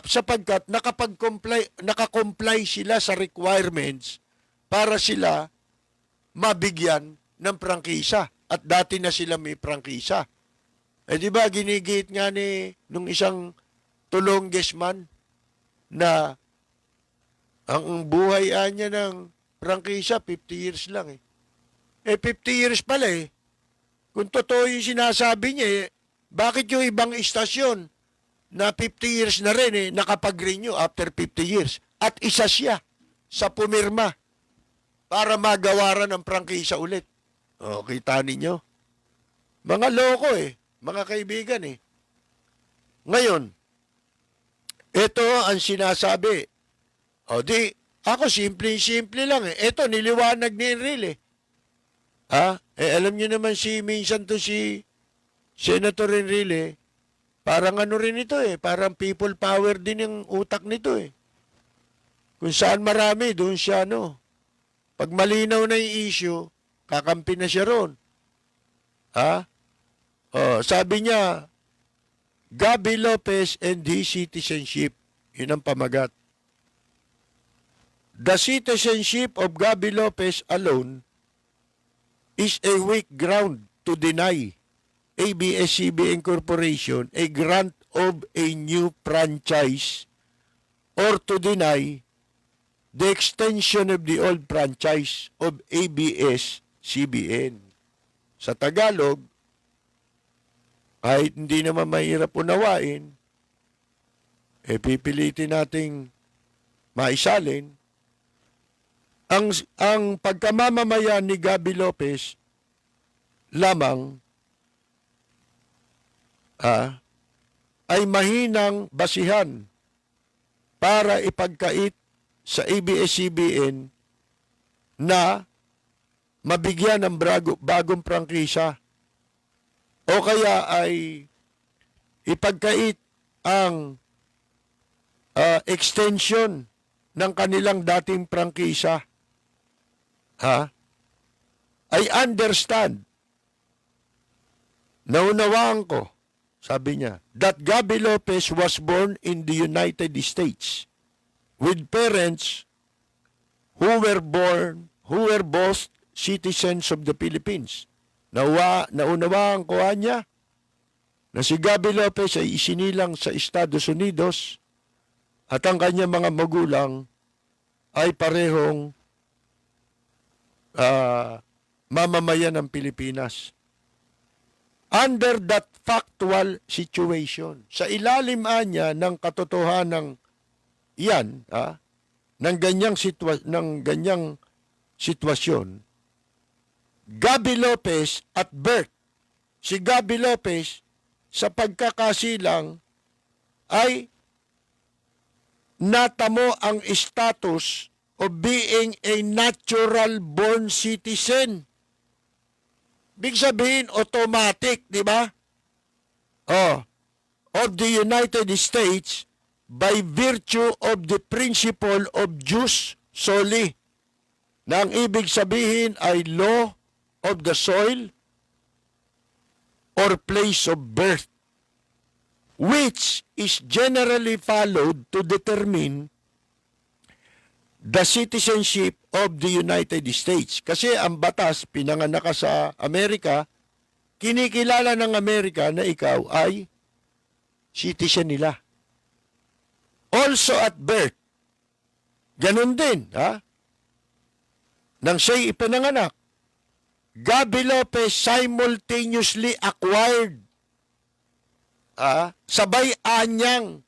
Sapagkat nakakomply sila sa requirements para sila mabigyan ng prangkisa. At dati na sila may prangkisa. Di ba, ginigit nga nung isang tulonggesman na ang buhay niya ng prangkisa, 50 years lang 50 years pala Kung totoo yung sinasabi niya bakit yung ibang istasyon na 50 years na rin nakapag-renew after 50 years? At isa siya sa pumirma para magawaran ng prangkisa ulit. O, kita ninyo? Mga loko mga kaibigan Ngayon, ito ang sinasabi. O di, ako simple lang Ito, niliwanag ni Enrile alam nyo naman minsan to si Senator Enrile, parang ano rin ito parang people power din yung utak nito Kung saan marami, doon siya pag malinaw na yung issue, kakampi na siya ron. Sabi niya, Gabby Lopez and his citizenship. Yun ang pamagat. The citizenship of Gabby Lopez alone is a weak ground to deny ABS-CBN Corporation a grant of a new franchise or to deny the extension of the old franchise of ABS-CBN. Sa Tagalog, kahit hindi naman mahirap unawain, pipilitin nating maisalin ang pagkamamamayan ni Gabby Lopez lamang ay mahinang basihan para ipagkait sa ABS-CBN na mabigyan ng bagong prangkisa o kaya ay ipagkait ang extension ng kanilang dating prangkisa. I understand. Naunawaan ko, sabi niya, that Gabby Lopez was born in the United States with parents who were both citizens of the Philippines. Naunawaan ko niya na si Gabby Lopez ay isinilang sa Estados Unidos at ang kanyang mga magulang ay parehong mamamayan ng Pilipinas. Under that factual situation, sa ilalim niya ng katotohanan yan, ng ganyang sitwasyon, Gabby Lopez at birth, si Gabby Lopez sa pagkakasilang ay natamo ang status of being a natural born citizen. Big sabihin, automatic, di ba? Of the United States by virtue of the principle of jus soli. Na ang ibig sabihin ay law of the soil or place of birth, which is generally followed to determine the citizenship of the United States. Kasi ang batas, pinanganak ka sa Amerika, kinikilala ng Amerika na ikaw ay citizen nila. Also at birth, ganun din, nang siya'y ipinanganak, Gabby Lopez simultaneously acquired sabay anyang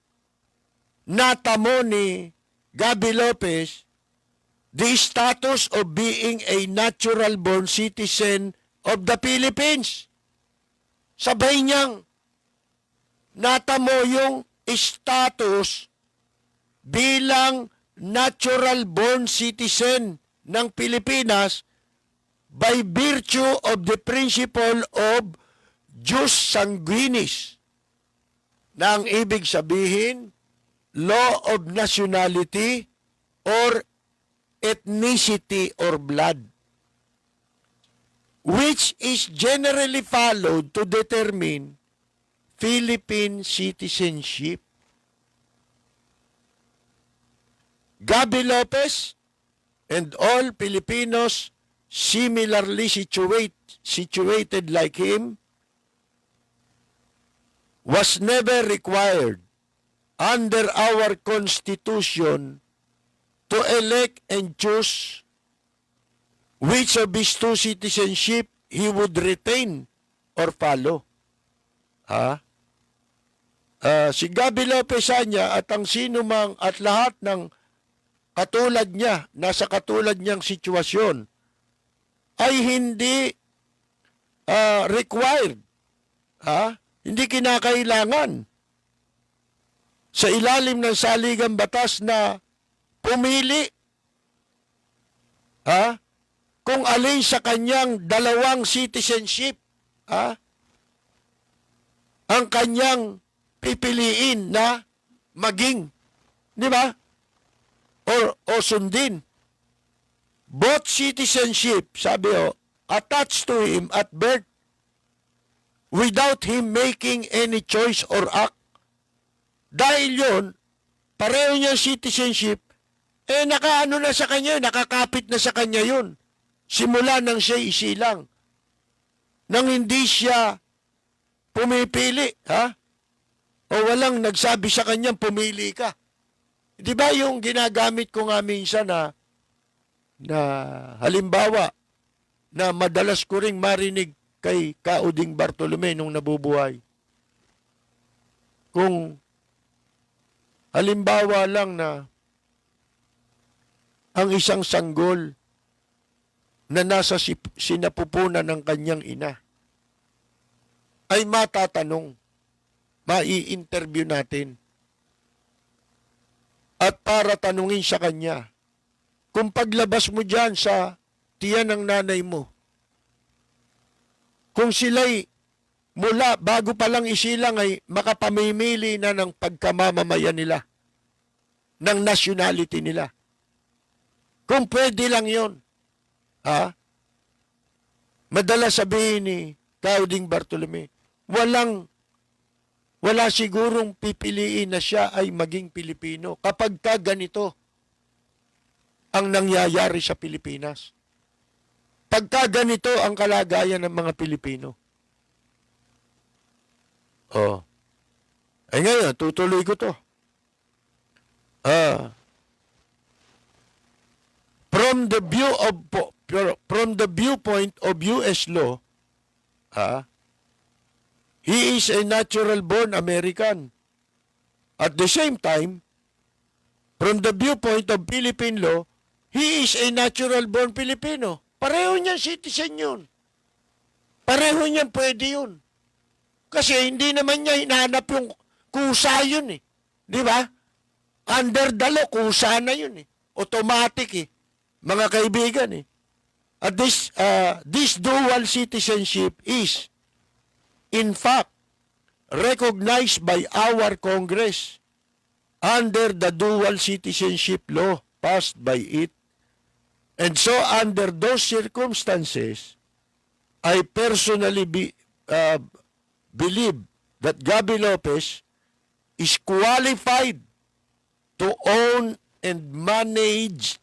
natamo ni Gabby Lopez the status of being a natural-born citizen of the Philippines. Sabay niyang natamo yung status bilang natural-born citizen ng Pilipinas by virtue of the principle of jus sanguinis, na ang ibig sabihin, law of nationality or ethnicity or blood, which is generally followed to determine Philippine citizenship. Gabi Lopez and all Filipinos similarly situated like him was never required under our Constitution to elect and choose which of his two citizenship he would retain or follow. Si Gabi Lopez Anya at ang sino mang at lahat ng katulad niya, nasa katulad niyang sitwasyon, ay hindi required, hindi kinakailangan sa ilalim ng saligang batas na pumili kung alin sa kanyang dalawang citizenship ang kanyang pipiliin na maging, di ba? O sundin. Both citizenship, sabi attached to him at birth without him making any choice or act. Dahil yun, pareho niya citizenship, nakaano na sa kanya, nakakapit na sa kanya yun. Simula nang siya isilang. Nang hindi siya pumipili, o walang nagsabi sa kanya, pumili ka. Di ba yung ginagamit ko nga minsan na halimbawa na madalas ko ring marinig kay Kauding Bartolome nung nabubuhay. Kung halimbawa lang na ang isang sanggol na nasa sinapupunan ng kanyang ina ay matatanong, mai-interview natin. At para tanungin sa kanya, kung paglabas mo dyan sa tiyan ng nanay mo, kung sila'y mula bago pa lang isilang ay makapamimili na ng pagkamamamayan nila, ng nationality nila. Kung pwede lang yon, madalas sabihin ni Kauding Bartolome, wala sigurong pipiliin na siya ay maging Pilipino kapag ka ganito ang nangyayari sa Pilipinas. Pagka ganito ang kalagayan ng mga Pilipino. Ngayon, tutuloy ko to. From the viewpoint of US law, he is a natural-born American. At the same time, from the viewpoint of Philippine law, he is a natural-born Filipino. Pareho niyan citizen yun. Pareho niyan pwede yun. Kasi hindi naman niya hinahanap yung kusa yun eh. Di ba? Under the law, kusa na yun eh. Automatic eh. Mga kaibigan eh. At this dual citizenship is in fact recognized by our Congress under the dual citizenship law passed by it. And so under those circumstances, I personally believe that Gabi Lopez is qualified to own and manage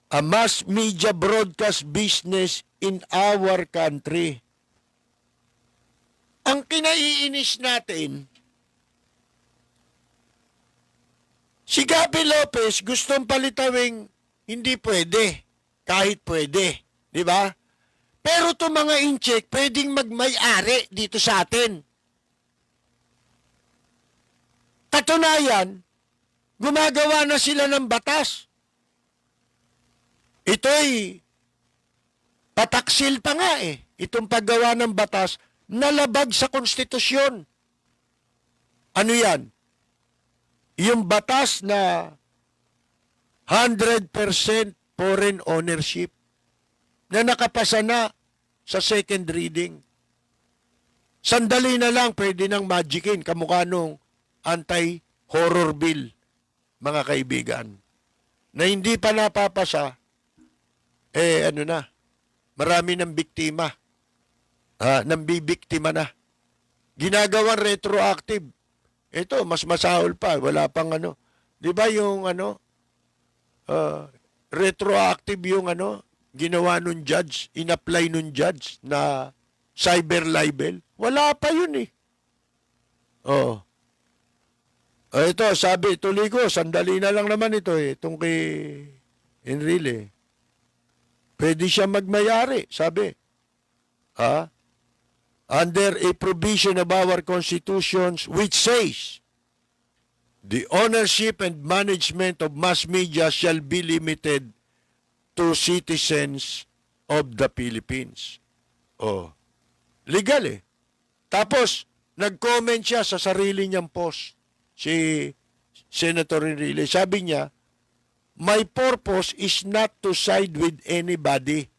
a mass media broadcast business in our country. Ang kinaiinis natin, si Gabi Lopez gustong palitawing hindi pwede, kahit pwede, di ba? Pero itong mga incheck, pwedeng magmay-ari dito sa atin. Katunayan, gumagawa na sila ng batas. Ito'y pataksil pa nga eh. Itong paggawa ng batas, nalabag sa konstitusyon. Ano yan? Yung batas na 100% foreign ownership na nakapasa na sa second reading. Sandali na lang, pwede nang magicin, kamukha nung anti-horror bill, mga kaibigan. Na hindi pa napapasa, marami ng biktima. Nang bibiktima na. Ginagawang retroactive. Ito, mas masahol pa. Wala pang Di ba yung retroactive yung ginawa nung judge, in-apply nung judge na cyber libel? Wala pa yun eh. Oh. Ito, sabi, tuloy ko, sandali na lang naman ito eh. Itong kay Enrile. Pwede siya magmayari, sabi. Under a provision of our constitutions which says, the ownership and management of mass media shall be limited to citizens of the Philippines. Oh. Legal eh. Tapos, nag-comment siya sa sarili niyang post, si Senator Enrile. Sabi niya, my purpose is not to side with anybody.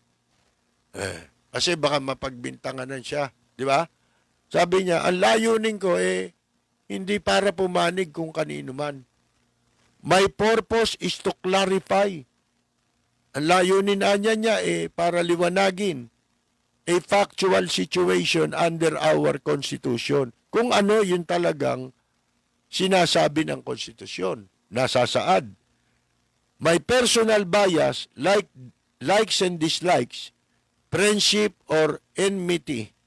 Kasi baka mapagbintanganan siya. Di ba? Sabi niya, ang layunin ko hindi para pumanig kung kanino man. My purpose is to clarify. Ang layunin niya para liwanagin a factual situation under our Constitution. Kung ano yun talagang sinasabi ng Konstitusyon, nasasaad. My personal bias, likes and dislikes, friendship or enmity,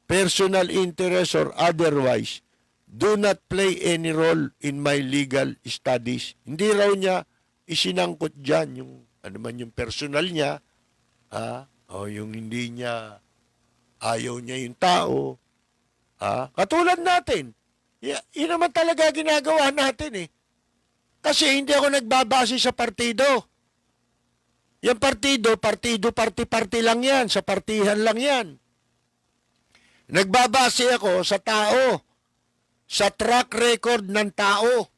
personal interest or otherwise, do not play any role in my legal studies. Hindi raw niya isinangkot dyan yung yung personal niya, o yung hindi niya, ayaw niya yung tao. Katulad natin. Yun naman talaga ginagawa natin eh. Kasi hindi ako nagbabase sa partido. Yung partido, party lang yan. Sa partihan lang yan. Nagbabase ako sa tao. Sa track record ng tao.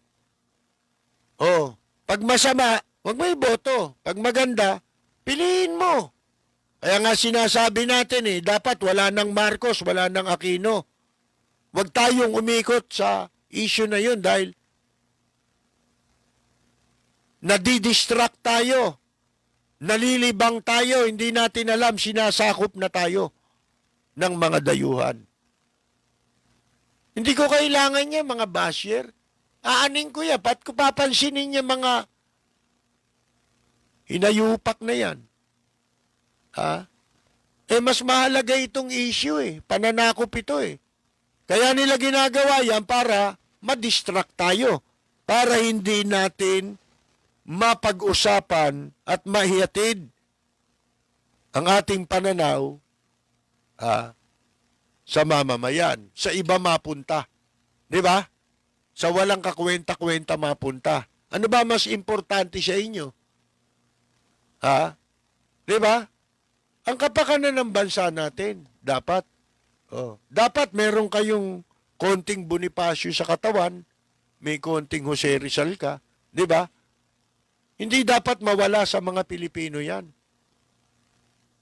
Pag masama, huwag mo iboto. Pag maganda, piliin mo. Kaya nga sinasabi natin dapat wala ng Marcos, wala ng Aquino. Huwag tayong umikot sa issue na yun dahil nadidistract tayo. Nalilibang tayo, hindi natin alam, sinasakop na tayo ng mga dayuhan. Hindi ko kailangan niya, mga basher. Aaning ko yan. Ba't ko papansinin niya mga hinayupak na yan? Mas mahalaga itong issue Pananakop ito Kaya nila ginagawa yan para madistract tayo. Para hindi natin mapag-usapan at mahihatid ang ating pananaw sa mamamayan. Sa iba mapunta. Di ba? Sa walang kakwenta-kwenta mapunta. Ano ba mas importante sa inyo? Di ba? Ang kapakanan ng bansa natin, dapat. Dapat meron kayong konting Bonifacio sa katawan, may konting Jose Rizal ka. Di ba? Hindi dapat mawala sa mga Pilipino yan.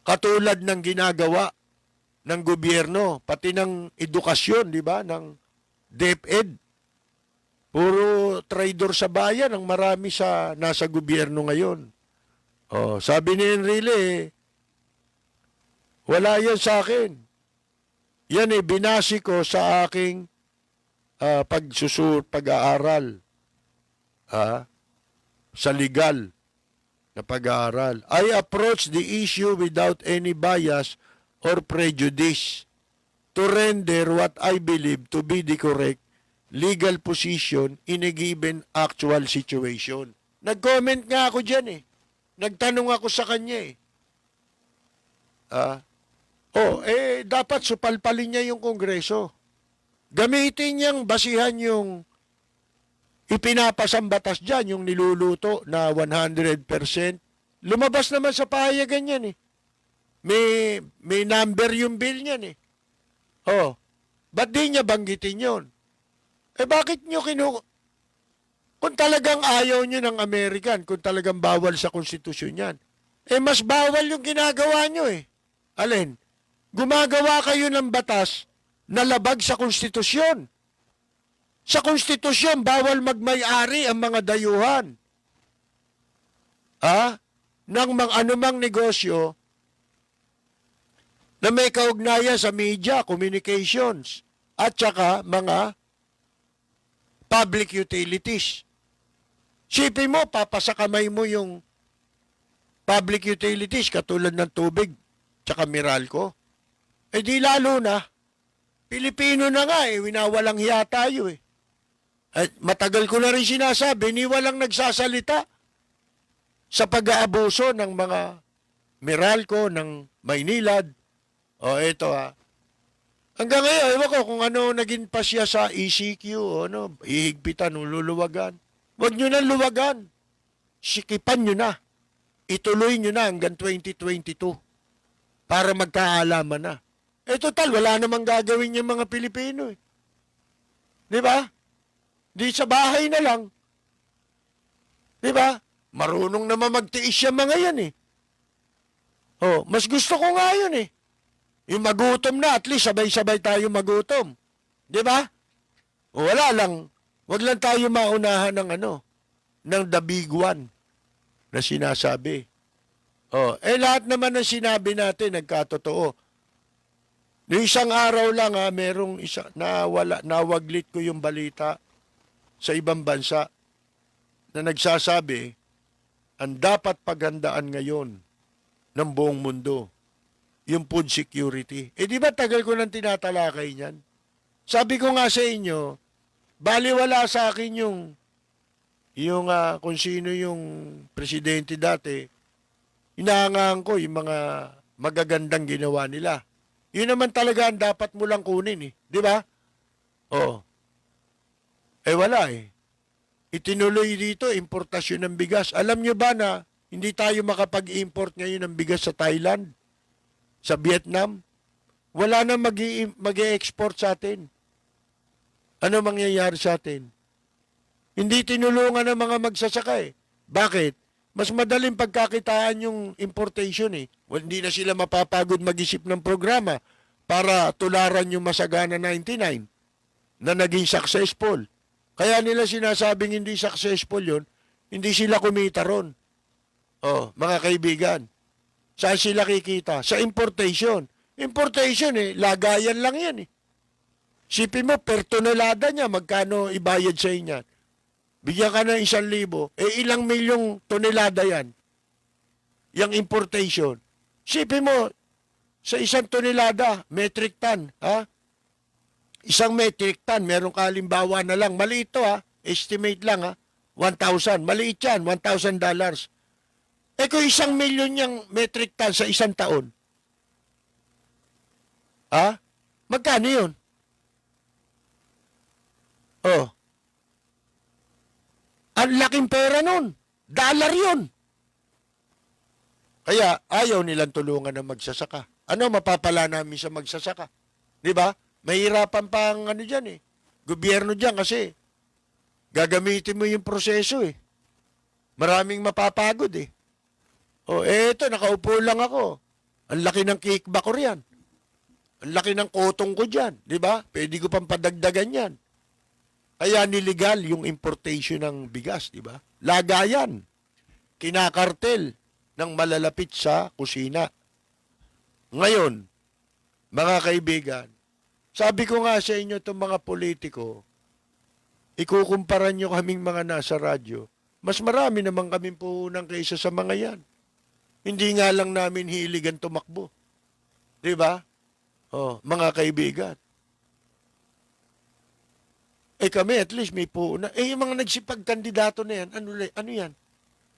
Katulad ng ginagawa ng gobyerno, pati ng edukasyon, di ba? Ng DepEd. Puro traidor sa bayan ang marami sa nasa gobyerno ngayon. Sabi ni Enrile, wala yan sa akin. Yan binasi ko sa aking pag-aaral. Sa legal na pag-aaral. I approach the issue without any bias or prejudice to render what I believe to be the correct legal position in a given actual situation. Nag-comment nga ako dyan Nagtanong ako sa kanya dapat supalpalin niya yung Kongreso. Gamitin niyang basihan yung ipinapasang batas dyan, yung niluluto na 100%. Lumabas naman sa pahayagan yan May number yung bill niyan ba't di niya banggitin yun? Bakit niyo Kung talagang ayaw nyo ng American, kung talagang bawal sa konstitusyon yan, eh mas bawal yung ginagawa nyo eh. Alin? Gumagawa kayo ng batas na labag sa konstitusyon. Sa konstitusyon, bawal magmay-ari ang mga dayuhan. Ng mga anumang negosyo na may kaugnayan sa media, communications, at saka mga public utilities. Sipin mo, papasakamay mo yung public utilities katulad ng tubig, tsaka Meralco. Eh di lalo na, Pilipino na nga eh, winawalang hiya tayo eh. At matagal ko na rin sinasabi, ni walang nagsasalita sa pag-aabuso ng mga Meralco, ng Maynilad. O eto hanggang ngayon, ewan ko kung ano naging pasya sa ECQ, o ano, ihigpitan, luluwagan. Huwag nyo na luwagan. Sikipan nyo na. Ituloy nyo na hanggang 2022 para magkaalaman na. Eh total, wala namang gagawin yung mga Pilipino eh. Di ba? Di sa bahay na lang. Di ba? Marunong naman magtiis yung mga yan eh. Oh, mas gusto ko nga yun eh. Yung magutom na, at least sabay-sabay tayo magutom. Di ba? O wala lang. Wag lang tayo maunahan ng ng the big one na sinasabi. Oh, lahat naman ng sinabi natin nagkatotoo. Noong isang araw lang merong nawaglit ko yung balita sa ibang bansa na nagsasabi ang dapat paghandaan ngayon ng buong mundo yung food security. Di ba tagal ko nang tinatalakay niyan? Sabi ko nga sa inyo, baliwala sa akin yung kung sino yung presidente dati, inaangahan ko yung mga magagandang ginawa nila. Yun naman talaga ang dapat mo lang kunin eh. Di ba? Oo. Wala eh. Itinuloy dito, importasyon ng bigas. Alam nyo ba na hindi tayo makapag-import ngayon ng bigas sa Thailand? Sa Vietnam? Wala na mag-i-export sa atin. Ano mangyayari sa atin? Hindi tinulungan ng mga magsasaka eh. Bakit? Mas madaling pagkakitaan yung importation eh. Well, hindi na sila mapapagod mag-isip ng programa para tularan yung Masagana 99 na naging successful. Kaya nila sinasabing hindi successful yun, hindi sila kumita ron. Oh, mga kaibigan, saan sila kikita? Sa importation. Importation lagayan lang yan eh. Sipin mo, per tonelada niya, magkano ibayad sa inyo? Bigyan ka ng 1,000, ilang milyong tonelada yan? Yung importation. Sipin mo, sa 1 tonelada, metric ton, Isang metric ton, meron ka halimbawa na lang, maliit to estimate lang 1,000, maliit yan, $1,000. Kung 1,000,000 yung metric ton sa isang taon, magkano yun? Oh. Ang laking pera nun. Dollar yun. Kaya ayaw nilang tulungan ng magsasaka. Ano mapapala namin sa magsasaka? Di ba? Mahirapan pang dyan eh. Gobyerno dyan kasi gagamitin mo yung proseso eh. Maraming mapapagod eh. Eto, nakaupo lang ako. Ang laki ng kickback ko riyan. Ang laki ng kotong ko dyan. Di ba? Pwede ko pang padagdagan yan. Kaya niligal yung importation ng bigas, di ba? Lagayan. Kinakartel ng malalapit sa kusina. Ngayon, mga kaibigan, sabi ko nga sa inyo itong mga politiko, ikukumpara nyo kaming mga nasa radyo, mas marami naman kaming puhunan kaysa sa mga yan. Hindi nga lang namin hiligan tumakbo. Di ba? Mga kaibigan. Kami at least may puuna. Yung mga nagsipagkandidato na yan, ano yan?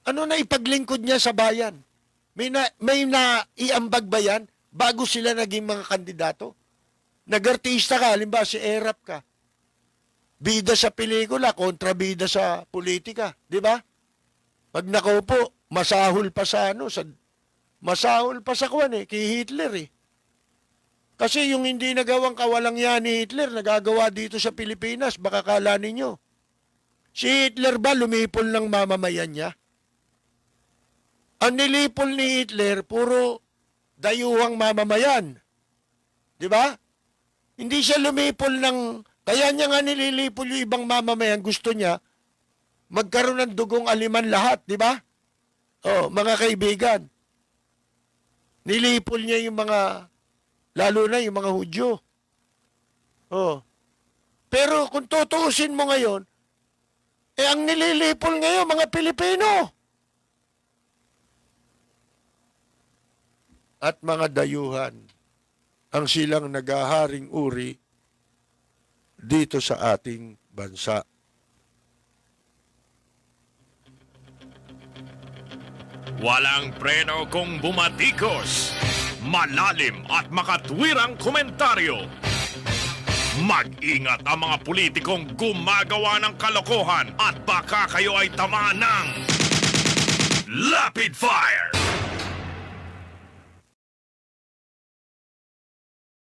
Ano na ipaglingkod niya sa bayan? May naiambag ba yan bago sila naging mga kandidato? Nag-artista ka, halimbawa si Erap ka. Bida sa pelikula, kontra bida sa politika. Di ba? Pag nakaupo, masahol pa sa masahol pa sa kay Hitler eh. Kasi yung hindi nagawang kawalang yan ni Hitler, nagagawa dito sa Pilipinas, baka kala ninyo. Si Hitler ba lumipol ng mamamayan niya? Ang nilipol ni Hitler, puro dayuhang mamamayan. Di ba? Hindi siya lumipol ng... Kaya niya nga nililipol yung ibang mamamayan. Gusto niya magkaroon ng dugong aliman lahat. Di ba? Oh, mga kaibigan. Nilipol niya yung mga... Lalo na yung mga Hudyo. Oh. Pero kung tutuusin mo ngayon, ang nililipol ngayon, mga Pilipino. At mga dayuhan ang silang nagaharing uri dito sa ating bansa. Walang preno kung bumatikos. Malalim at makatwirang komentaryo. Mag-ingat ang mga politikong gumagawa ng kalokohan at baka kayo ay tamaan ng Lapid Fire!